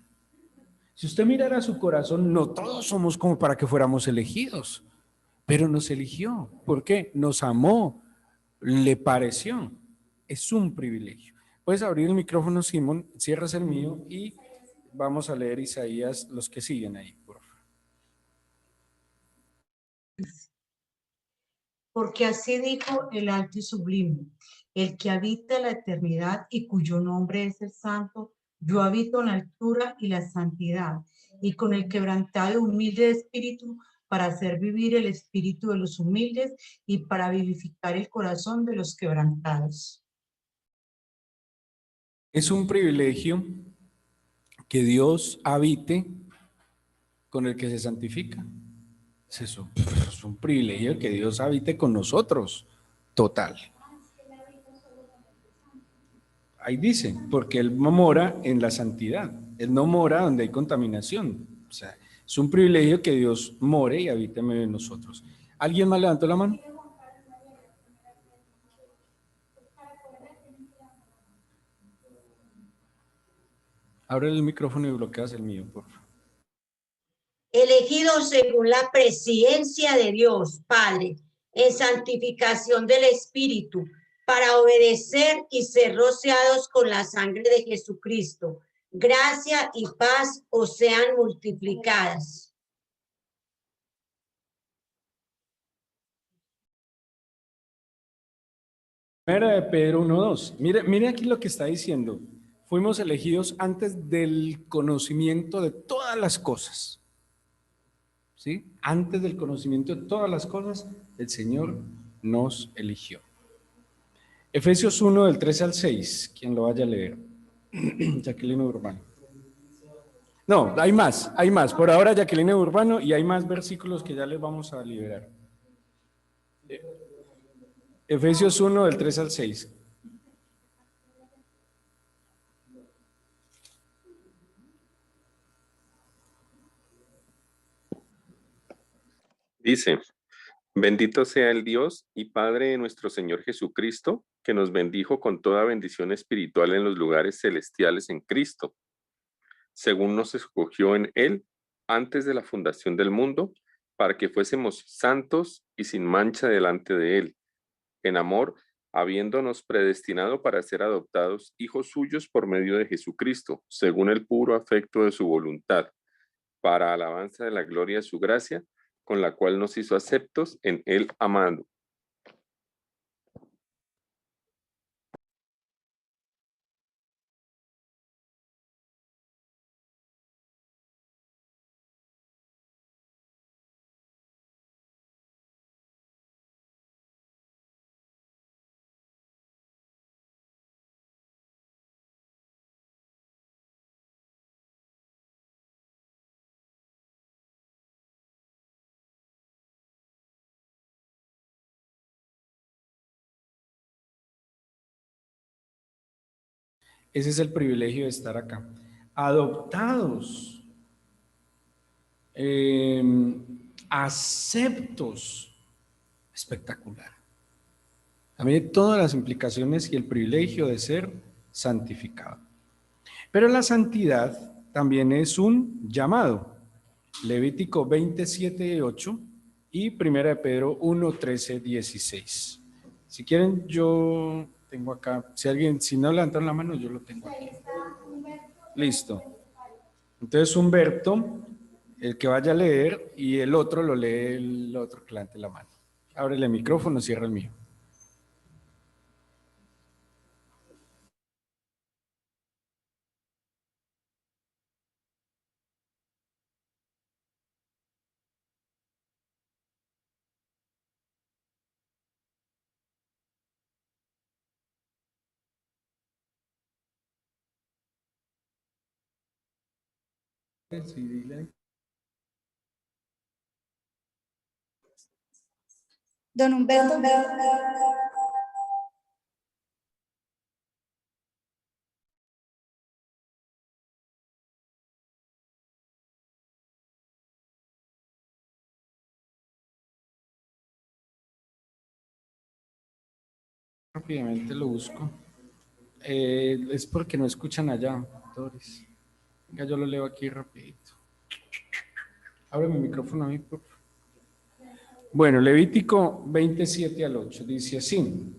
Si usted mirara su corazón, no todos somos como para que fuéramos elegidos, pero nos eligió. ¿Por qué? Nos amó, le pareció. Es un privilegio. Puedes abrir el micrófono, Simón, cierras el mío y vamos a leer Isaías, los que siguen ahí, por favor. Porque así dijo el alto y sublime, el que habita la eternidad y cuyo nombre es el santo. Yo habito en la altura y la santidad, y con el quebrantado y humilde de espíritu, para hacer vivir el espíritu de los humildes y para vivificar el corazón de los quebrantados. Es un privilegio que Dios habite con el que se santifica. Es un privilegio que Dios habite con nosotros, total. Ahí dice, porque Él mora en la santidad, Él no mora donde hay contaminación. O sea, es un privilegio que Dios more y habite en medio de nosotros. ¿Alguien más levantó la mano? Abre el micrófono y bloqueas el mío, por favor. Elegidos según la presencia de Dios, Padre, en santificación del Espíritu, para obedecer y ser rociados con la sangre de Jesucristo. Gracia y paz os sean multiplicadas. Primera de Pedro 1:2. Mire aquí lo que está diciendo. Fuimos elegidos antes del conocimiento de todas las cosas. ¿sí? Antes del conocimiento de todas las cosas, el Señor nos eligió. Efesios 1, del 13 al 6, quien lo vaya a leer. Jacqueline Urbano. No, hay más. Por ahora Jacqueline Urbano y hay más versículos que ya les vamos a liberar. Efesios 1, del 3 al 6. Dice, bendito sea el Dios y Padre de nuestro Señor Jesucristo, que nos bendijo con toda bendición espiritual en los lugares celestiales en Cristo, según nos escogió en Él antes de la fundación del mundo, para que fuésemos santos y sin mancha delante de Él, en amor, habiéndonos predestinado para ser adoptados hijos suyos por medio de Jesucristo, según el puro afecto de su voluntad, para alabanza de la gloria de su gracia, con la cual nos hizo aceptos en Él amado. Ese es el privilegio de estar acá. Adoptados, aceptos, espectacular. A mí todas las implicaciones y el privilegio de ser santificado. Pero la santidad también es un llamado. Levítico 27:8 y 1 de Pedro 1:13-16. Si quieren, yo tengo acá, si no levantaron la mano, yo lo tengo aquí. Listo. Entonces Humberto, el que vaya a leer, y el otro lo lee el otro que levante la mano. Ábrele el micrófono, cierra el mío. Sí, dile. Don Humberto. Rápidamente lo busco. Es porque no escuchan allá, Doris. Venga, yo lo leo aquí rapidito. Abre mi micrófono a mí, por favor. Bueno, Levítico 27:8 dice así: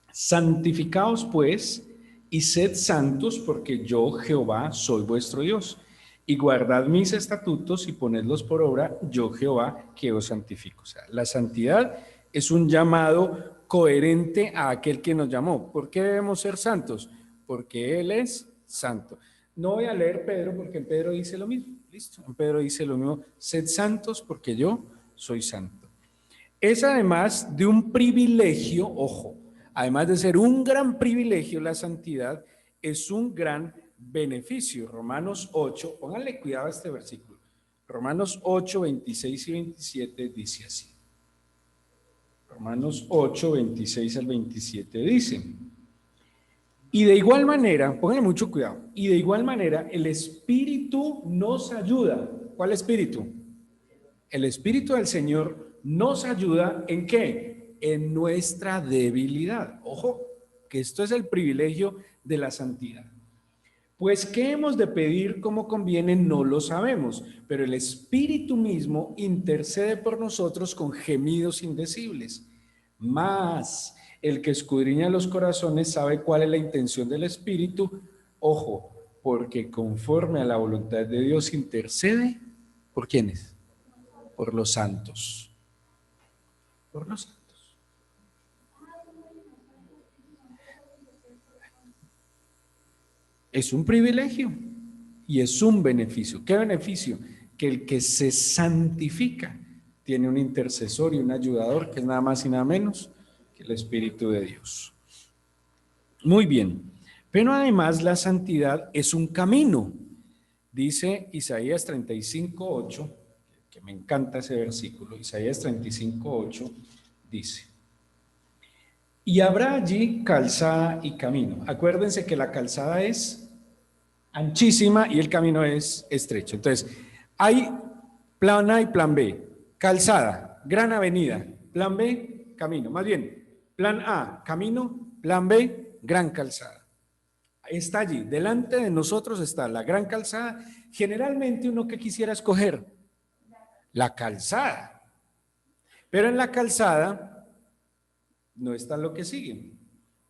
santificaos pues y sed santos, porque yo Jehová soy vuestro Dios, y guardad mis estatutos y ponedlos por obra, yo Jehová que os santifico. O sea, la santidad es un llamado coherente a aquel que nos llamó. ¿Por qué debemos ser santos? Porque Él es santo. No voy a leer Pedro porque en Pedro dice lo mismo. Listo, en Pedro dice lo mismo: sed santos porque yo soy santo. Es además de un privilegio, ojo, además de ser un gran privilegio, la santidad es un gran beneficio. Romanos 8, pónganle cuidado a este versículo. Romanos 8, 26 y 27 dice así. Romanos 8, 26 al 27 dice: y de igual manera, pónganle mucho cuidado, y de igual manera el Espíritu nos ayuda. ¿Cuál Espíritu? El Espíritu del Señor nos ayuda ¿en qué? En nuestra debilidad. Ojo, que esto es el privilegio de la santidad. Pues qué hemos de pedir como conviene no lo sabemos, pero el Espíritu mismo intercede por nosotros con gemidos indecibles. Mas el que escudriña los corazones sabe cuál es la intención del Espíritu. Ojo, porque conforme a la voluntad de Dios intercede. ¿Por quiénes? Por los santos. Por los santos. Es un privilegio y es un beneficio. ¿Qué beneficio? que el que se santifica tiene un intercesor y un ayudador, que es nada más y nada menos que el Espíritu de Dios. Muy bien, pero además la santidad es un camino. Dice Isaías 35:8, que me encanta ese versículo. Isaías 35:8 dice: y habrá allí calzada y camino. Acuérdense que la calzada es anchísima y el camino es estrecho. Entonces, hay plan A y plan B. Calzada, gran avenida. Plan B, camino. Más bien, plan A, camino. Plan B, gran calzada. Está allí, delante de nosotros está la gran calzada. Generalmente uno que quisiera escoger la calzada, pero en la calzada no está lo que sigue,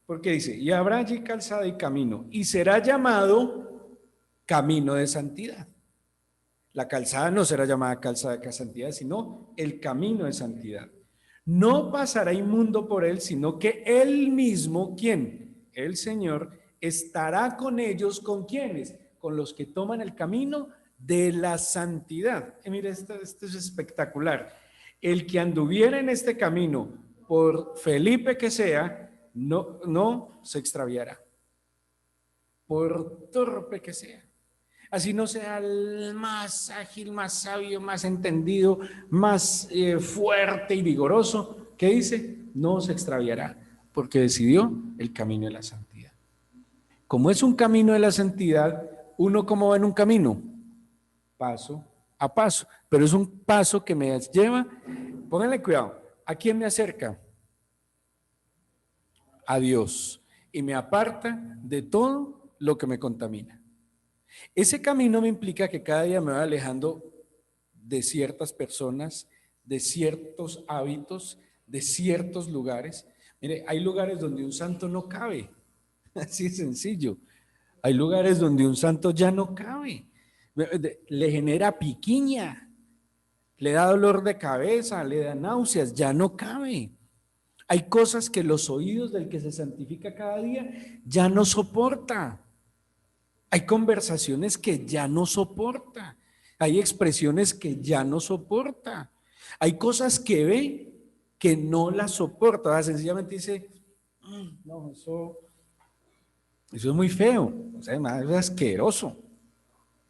porque dice: y habrá allí calzada y camino, y será llamado camino de santidad. La calzada no será llamada calzada de santidad, sino el camino de santidad. No pasará inmundo por él, sino que él mismo, ¿quién? El Señor estará con ellos. ¿Con quiénes? Con los que toman el camino de la santidad. Mire, esto es espectacular. El que anduviera en este camino, por Felipe que sea, no se extraviará, por torpe que sea. Así no sea el más ágil, más sabio, más entendido, más fuerte y vigoroso, ¿qué dice? No se extraviará, porque decidió el camino de la santidad. Como es un camino de la santidad, ¿uno cómo va en un camino? Paso a paso, pero es un paso que me lleva, pónganle cuidado, ¿a quién me acerca? A Dios, y me aparta de todo lo que me contamina. Ese camino me implica que cada día me voy alejando de ciertas personas, de ciertos hábitos, de ciertos lugares. Mire, hay lugares donde un santo no cabe, así de sencillo. Hay lugares donde un santo ya no cabe, le genera piquiña, le da dolor de cabeza, le da náuseas, ya no cabe. Hay cosas que los oídos del que se santifica cada día ya no soporta. Hay conversaciones que ya no soporta. Hay expresiones que ya no soporta. Hay cosas que ve que no las soporta. Sencillamente dice: no, eso es muy feo, o sea, es asqueroso.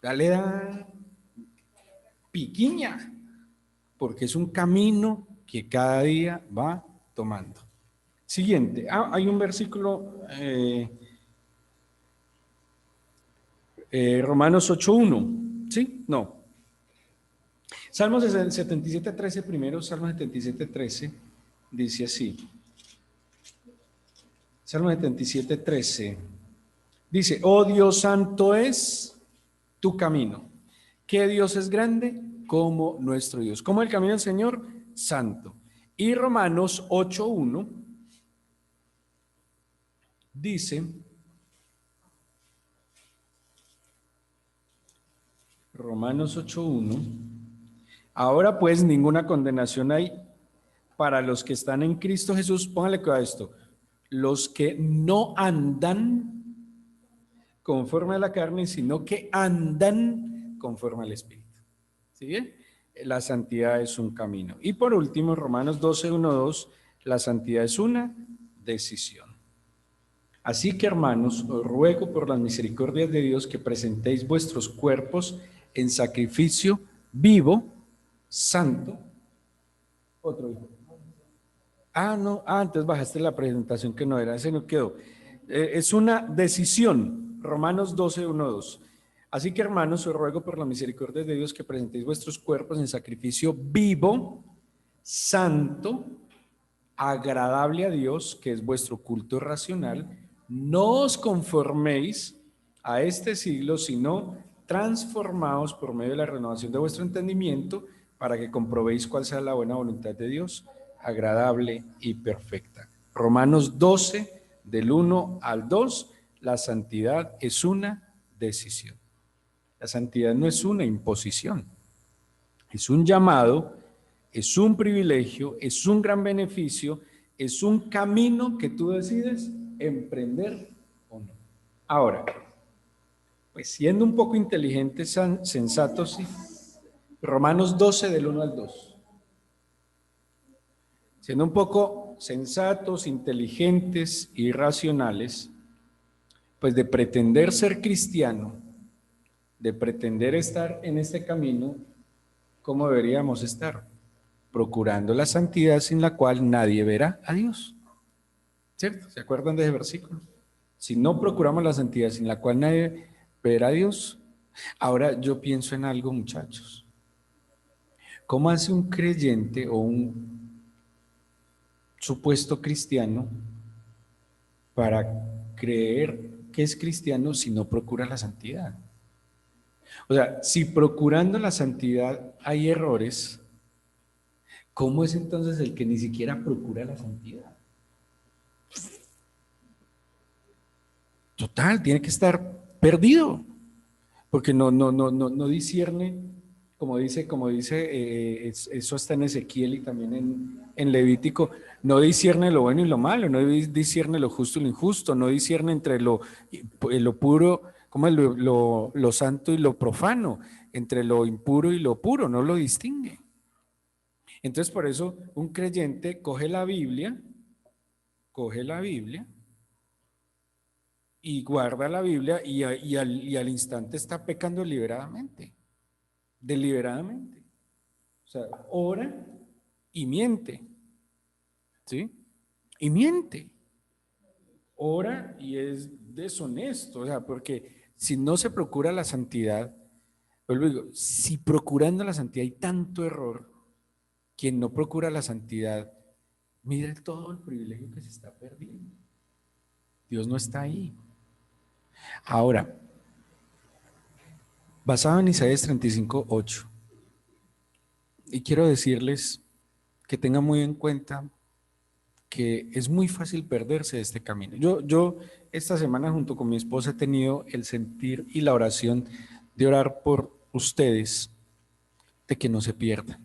Ya le da piquiña, porque es un camino que cada día va tomando. Siguiente, hay un versículo, Romanos 8:1, ¿sí? No. Salmos 77:13 primero, Salmos 77:13 dice así. Salmos 77:13 dice: oh Dios, santo es tu camino. ¿Qué Dios es grande? Como nuestro Dios. ¿Cómo el camino del Señor? Santo. Y Romanos 8:1 dice: Romanos 8:1, ahora pues ninguna condenación hay para los que están en Cristo Jesús. Póngale cuidado a esto: los que no andan conforme a la carne, sino que andan conforme al Espíritu. ¿Sí bien? La santidad es un camino. Y por último, Romanos 12:1-2, la santidad es una decisión. Así que, hermanos, os ruego por las misericordias de Dios que presentéis vuestros cuerpos en sacrificio vivo, santo. Otro hijo. No, entonces bajaste la presentación que no era, ese no quedó. Es una decisión, Romanos 12:1-2. Así que, hermanos, os ruego por la misericordia de Dios que presentéis vuestros cuerpos en sacrificio vivo, santo, agradable a Dios, que es vuestro culto racional. No os conforméis a este siglo, sino transformaos por medio de la renovación de vuestro entendimiento, para que comprobéis cuál sea la buena voluntad de Dios, agradable y perfecta. Romanos 12, del 1 al 2, la santidad es una decisión. La santidad no es una imposición, es un llamado, es un privilegio, es un gran beneficio, es un camino que tú decides emprender o no. Ahora, pues siendo un poco inteligentes, sensatos Romanos 12 del 1 al 2. Siendo un poco sensatos, inteligentes y racionales, pues de pretender ser cristiano, de pretender estar en este camino, ¿cómo deberíamos estar? Procurando la santidad sin la cual nadie verá a Dios. ¿Cierto? ¿Se acuerdan de ese versículo? Si no procuramos la santidad sin la cual nadie verá a Dios. Ahora yo pienso en algo, muchachos. ¿Cómo hace un creyente o un supuesto cristiano para creer que es cristiano si no procura la santidad? O sea, si procurando la santidad hay errores, ¿cómo es entonces el que ni siquiera procura la santidad? Total, tiene que estar perdido, porque no discierne, como dice, eso está en Ezequiel y también en Levítico, no discierne lo bueno y lo malo, no discierne lo justo y lo injusto, no discierne entre lo puro, como lo santo y lo profano, entre lo impuro y lo puro, no lo distingue. Entonces, por eso un creyente coge la Biblia y guarda la Biblia y al instante está pecando deliberadamente. O sea, ora y miente. ¿Sí? Y miente. Ora y es deshonesto. O sea, porque si no se procura la santidad, vuelvo y digo, si procurando la santidad hay tanto error, quien no procura la santidad, mire todo el privilegio que se está perdiendo. Dios no está ahí. Ahora, basado en Isaías 35:8, y quiero decirles que tengan muy en cuenta que es muy fácil perderse de este camino. Yo esta semana junto con mi esposa he tenido el sentir y la oración de orar por ustedes, de que no se pierdan.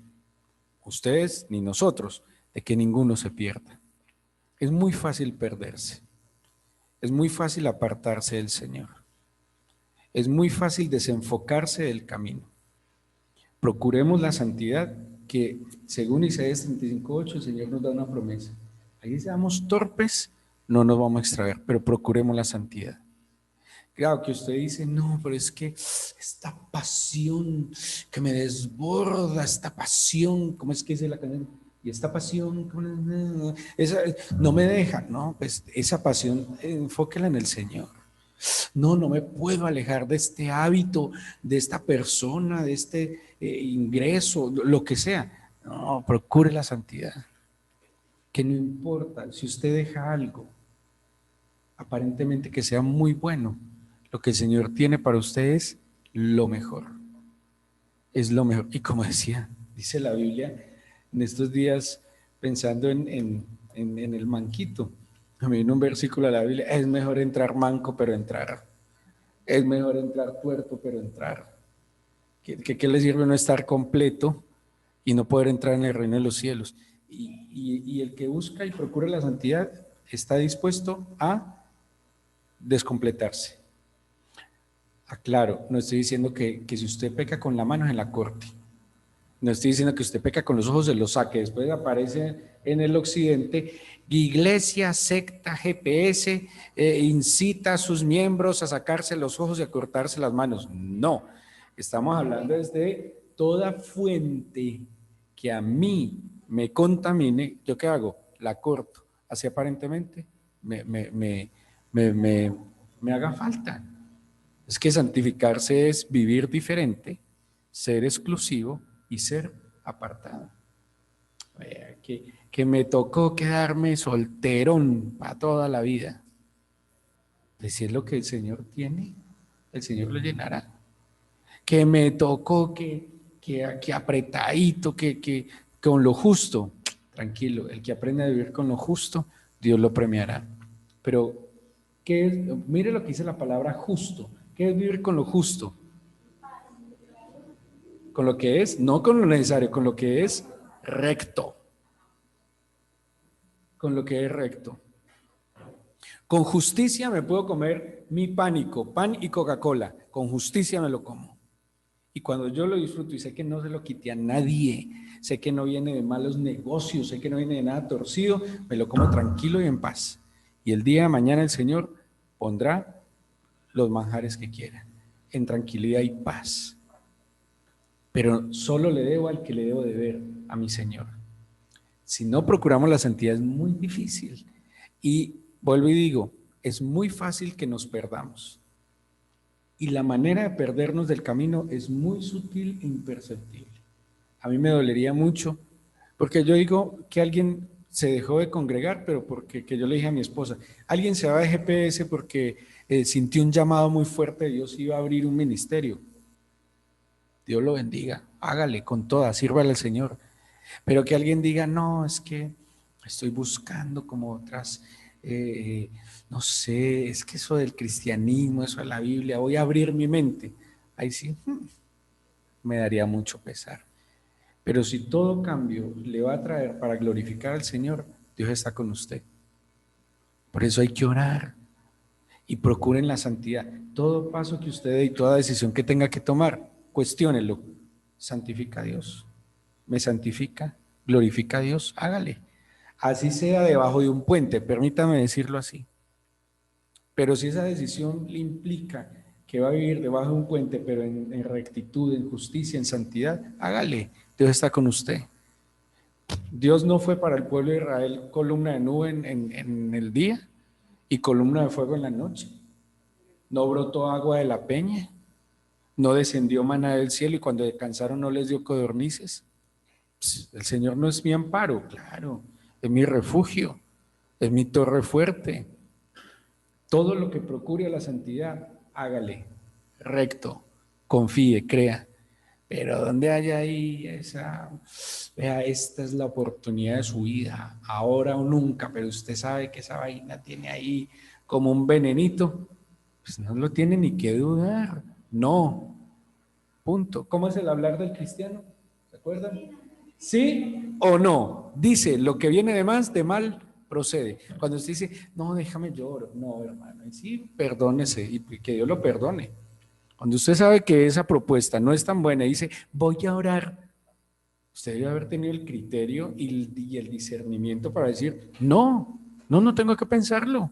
Ustedes ni nosotros, de que ninguno se pierda. Es muy fácil perderse. Es muy fácil apartarse del Señor. Es muy fácil desenfocarse del camino. Procuremos la santidad, que según Isaías 35:8 el Señor nos da una promesa. Ahí seamos torpes, no nos vamos a extraer, pero procuremos la santidad. Claro que usted dice, no, pero es que esta pasión que me desborda, esta pasión, ¿cómo es que dice la canción? Y esta pasión, esa, no me deja, ¿no? Pues esa pasión, enfóquela en el Señor. No me puedo alejar de este hábito, de esta persona, de este ingreso, lo que sea. No, procure la santidad. Que no importa si usted deja algo, aparentemente que sea muy bueno, lo que el Señor tiene para usted es lo mejor. Es lo mejor. Y como dice la Biblia, en estos días, pensando en el manquito, a mí viene un versículo de la Biblia, es mejor entrar manco, pero entrar. Es mejor entrar tuerto, pero entrar. ¿Qué le sirve no estar completo y no poder entrar en el reino de los cielos? Y el que busca y procura la santidad está dispuesto a descompletarse. Aclaro, no estoy diciendo que si usted peca con la mano es en la corte. No estoy diciendo que usted peca con los ojos, se los saque. Después aparece en el occidente, iglesia, secta, GPS, incita a sus miembros a sacarse los ojos y a cortarse las manos. No, estamos hablando desde toda fuente que a mí me contamine. ¿Yo qué hago? La corto. Así aparentemente me haga falta. Es que santificarse es vivir diferente, ser exclusivo y ser apartado. Que me tocó quedarme solterón para toda la vida. Pues si es lo que el Señor tiene, el Señor lo llenará. Que me tocó que apretadito, que con lo justo, tranquilo, el que aprende a vivir con lo justo, Dios lo premiará. Pero, ¿qué es? Mire lo que dice la palabra justo. ¿Qué es vivir con lo justo? Con lo que es, no con lo necesario, con lo que es recto. Con lo que es recto. Con justicia me puedo comer mi pánico, pan y Coca-Cola. Con justicia me lo como. Y cuando yo lo disfruto y sé que no se lo quité a nadie, sé que no viene de malos negocios, sé que no viene de nada torcido, me lo como tranquilo y en paz. Y el día de mañana el Señor pondrá los manjares que quiera, en tranquilidad y paz. Pero solo le debo al que le debo deber, a mi Señor. Si no procuramos la santidad es muy difícil. Y vuelvo y digo, es muy fácil que nos perdamos. Y la manera de perdernos del camino es muy sutil e imperceptible. A mí me dolería mucho, porque yo digo que alguien se dejó de congregar, pero porque que yo le dije a mi esposa, alguien se va de GPS porque sintió un llamado muy fuerte de Dios y iba a abrir un ministerio. Dios lo bendiga, hágale con toda, sírvale al Señor. Pero que alguien diga, no, es que estoy buscando como otras, no sé, es que eso del cristianismo, eso de la Biblia, voy a abrir mi mente. Ahí sí, me daría mucho pesar. Pero si todo cambio le va a traer para glorificar al Señor, Dios está con usted. Por eso hay que orar y procuren la santidad. Todo paso que usted dé y toda decisión que tenga que tomar, cuestiónelo. Santifica a Dios. ¿Me santifica? ¿Glorifica a Dios? Hágale. Así sea debajo de un puente, permítame decirlo así. Pero si esa decisión le implica que va a vivir debajo de un puente, pero en rectitud, en justicia, en santidad, hágale. Dios está con usted. Dios no fue para el pueblo de Israel columna de nube en el día y columna de fuego en la noche. No brotó agua de la peña, no descendió maná del cielo y cuando descansaron no les dio codornices. Pues, el Señor no es mi amparo, claro, es mi refugio, es mi torre fuerte. Todo lo que procure la santidad, hágale, recto, confíe, crea. Pero donde haya ahí esa, vea, esta es la oportunidad de su vida, ahora o nunca, pero usted sabe que esa vaina tiene ahí como un venenito, pues no lo tiene ni que dudar, no, punto. ¿Cómo es el hablar del cristiano? ¿Se acuerdan? ¿Sí o no? Dice, lo que viene de más, de mal procede. Cuando usted dice, no, déjame llorar, no, hermano, sí, perdónese y que Dios lo perdone. Cuando usted sabe que esa propuesta no es tan buena y dice, voy a orar, usted debe haber tenido el criterio y el discernimiento para decir, no, no tengo que pensarlo,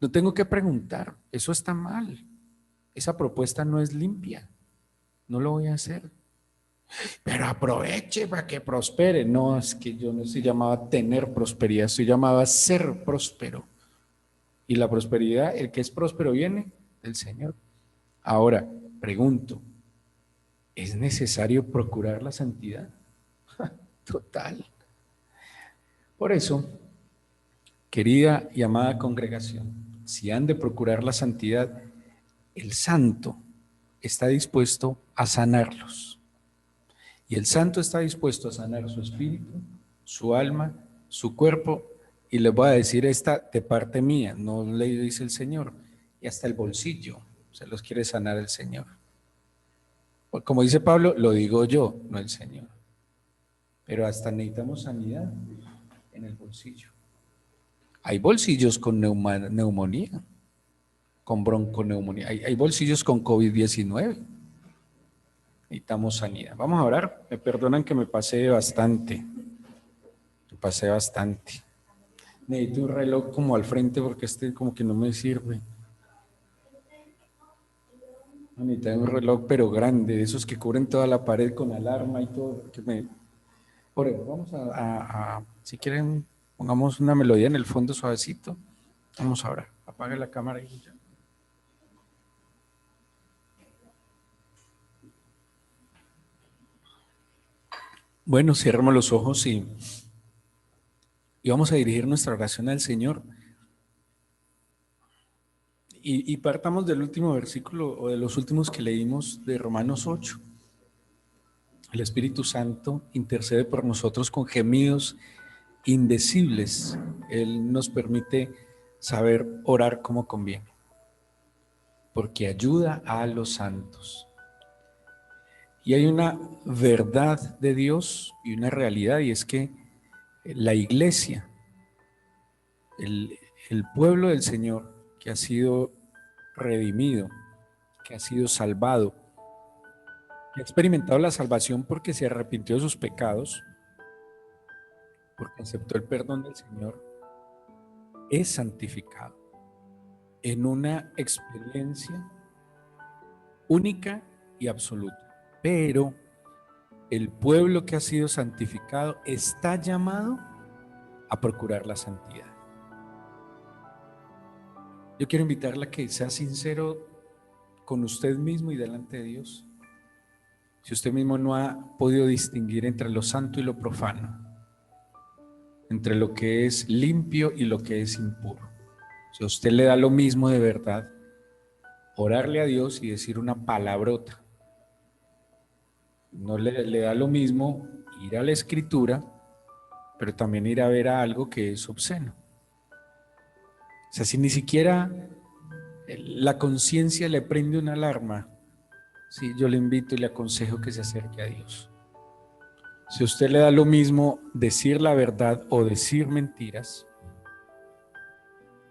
no tengo que preguntar, eso está mal, esa propuesta no es limpia, no lo voy a hacer. Pero aproveche para que prospere. No, es que yo no estoy llamado a tener prosperidad, estoy llamado a ser próspero. Y la prosperidad, el que es próspero viene del Señor. Ahora, pregunto, ¿es necesario procurar la santidad? Total. Por eso, querida y amada congregación, si han de procurar la santidad, el santo está dispuesto a sanarlos. Y el santo está dispuesto a sanar su espíritu, su alma, su cuerpo, y les voy a decir esta de parte mía, no le dice el Señor, y hasta el bolsillo se los quiere sanar el Señor. Como dice Pablo, lo digo yo, no el Señor. Pero hasta necesitamos sanidad en el bolsillo. Hay bolsillos con neumonía, con bronconeumonía, hay bolsillos con COVID-19. Necesitamos sanidad. Vamos a orar. Me perdonan que me pasé bastante. Me pasé bastante. Necesito un reloj como al frente porque este como que no me sirve. Necesito un reloj pero grande, de esos que cubren toda la pared con alarma y todo. Vamos si quieren, pongamos una melodía en el fondo suavecito. Vamos a orar. Apaga la cámara y ya. Bueno, cerremos los ojos y vamos a dirigir nuestra oración al Señor. Y partamos del último versículo o de los últimos que leímos de Romanos 8. El Espíritu Santo intercede por nosotros con gemidos indecibles. Él nos permite saber orar como conviene, porque ayuda a los santos. Y hay una verdad de Dios y una realidad, y es que la iglesia, el pueblo del Señor que ha sido redimido, que ha sido salvado, ha experimentado la salvación porque se arrepintió de sus pecados, porque aceptó el perdón del Señor, es santificado en una experiencia única y absoluta. Pero el pueblo que ha sido santificado está llamado a procurar la santidad. Yo quiero invitarla a que sea sincero con usted mismo y delante de Dios. Si usted mismo no ha podido distinguir entre lo santo y lo profano, entre lo que es limpio y lo que es impuro, si a usted le da lo mismo de verdad, orarle a Dios y decir una palabrota, no le da lo mismo ir a la Escritura, pero también ir a ver a algo que es obsceno. O sea, si ni siquiera la conciencia le prende una alarma, sí, yo le invito y le aconsejo que se acerque a Dios. Si a usted le da lo mismo decir la verdad o decir mentiras,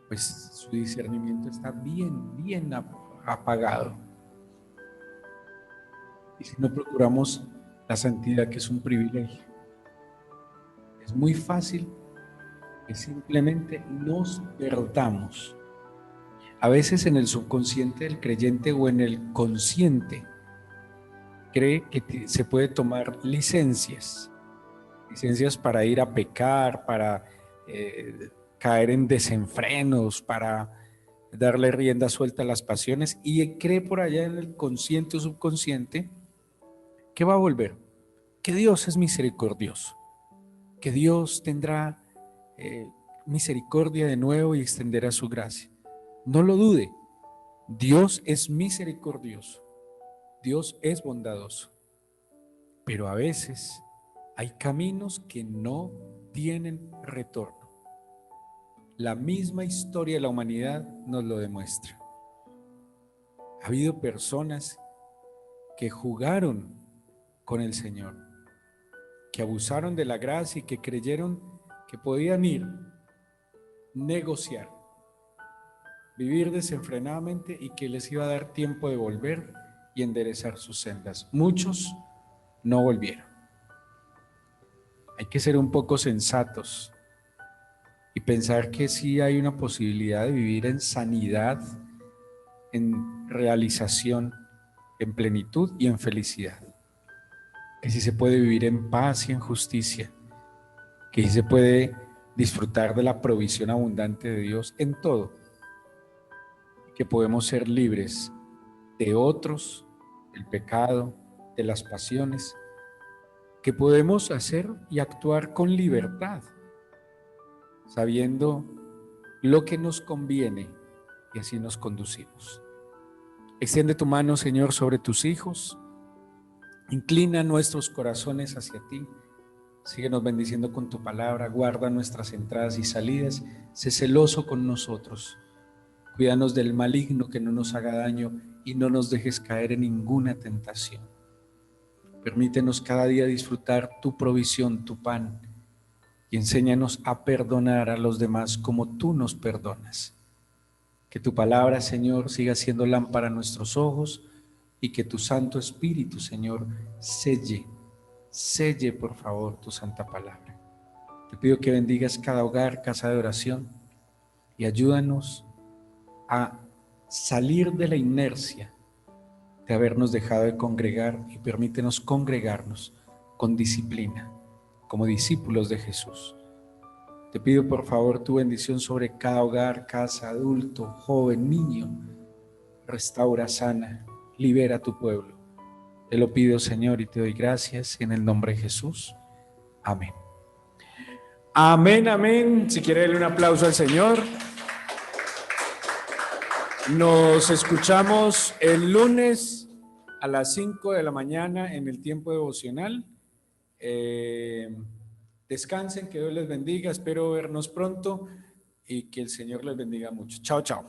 pues su discernimiento está bien apagado. Y si no procuramos la santidad, que es un privilegio, es muy fácil que simplemente nos perdamos. A veces en el subconsciente del creyente o en el consciente cree que se puede tomar licencias para ir a pecar, para caer en desenfrenos, para darle rienda suelta a las pasiones, y cree por allá en el consciente o subconsciente que va a volver, que Dios es misericordioso, que Dios tendrá misericordia de nuevo y extenderá su gracia. No lo dude, Dios es misericordioso, Dios es bondadoso, pero a veces hay caminos que no tienen retorno. La misma historia de la humanidad nos lo demuestra. Ha habido personas que jugaron con el Señor, que abusaron de la gracia y que creyeron que podían ir, negociar, vivir desenfrenadamente y que les iba a dar tiempo de volver y enderezar sus sendas. Muchos no volvieron. Hay que ser un poco sensatos y pensar que sí hay una posibilidad de vivir en sanidad, en realización, en plenitud y en felicidad. Que sí se puede vivir en paz y en justicia. Que sí se puede disfrutar de la provisión abundante de Dios en todo. Que podemos ser libres de otros, del pecado, de las pasiones. Que podemos hacer y actuar con libertad, sabiendo lo que nos conviene, y así nos conducimos. Extiende tu mano, Señor, sobre tus hijos. Inclina nuestros corazones hacia ti. Síguenos bendiciendo con tu palabra. Guarda nuestras entradas y salidas. Sé celoso con nosotros. Cuídanos del maligno, que no nos haga daño, y no nos dejes caer en ninguna tentación. Permítenos cada día disfrutar tu provisión, tu pan, y enséñanos a perdonar a los demás como tú nos perdonas. Que tu palabra, Señor, siga siendo lámpara a nuestros ojos, y que tu Santo Espíritu, Señor, selle por favor tu santa palabra. Te pido que bendigas cada hogar, casa de oración, y ayúdanos a salir de la inercia de habernos dejado de congregar, y permítenos congregarnos con disciplina, como discípulos de Jesús. Te pido por favor tu bendición sobre cada hogar, casa, adulto, joven, niño. Restaura, sana, libera a tu pueblo. Te lo pido, Señor, y te doy gracias en el nombre de Jesús. Amén. Amén, amén. Si quiere darle un aplauso al Señor. Nos escuchamos el lunes a las 5 de la mañana en el tiempo devocional. Descansen, que Dios les bendiga. Espero vernos pronto y que el Señor les bendiga mucho. Chao, chao.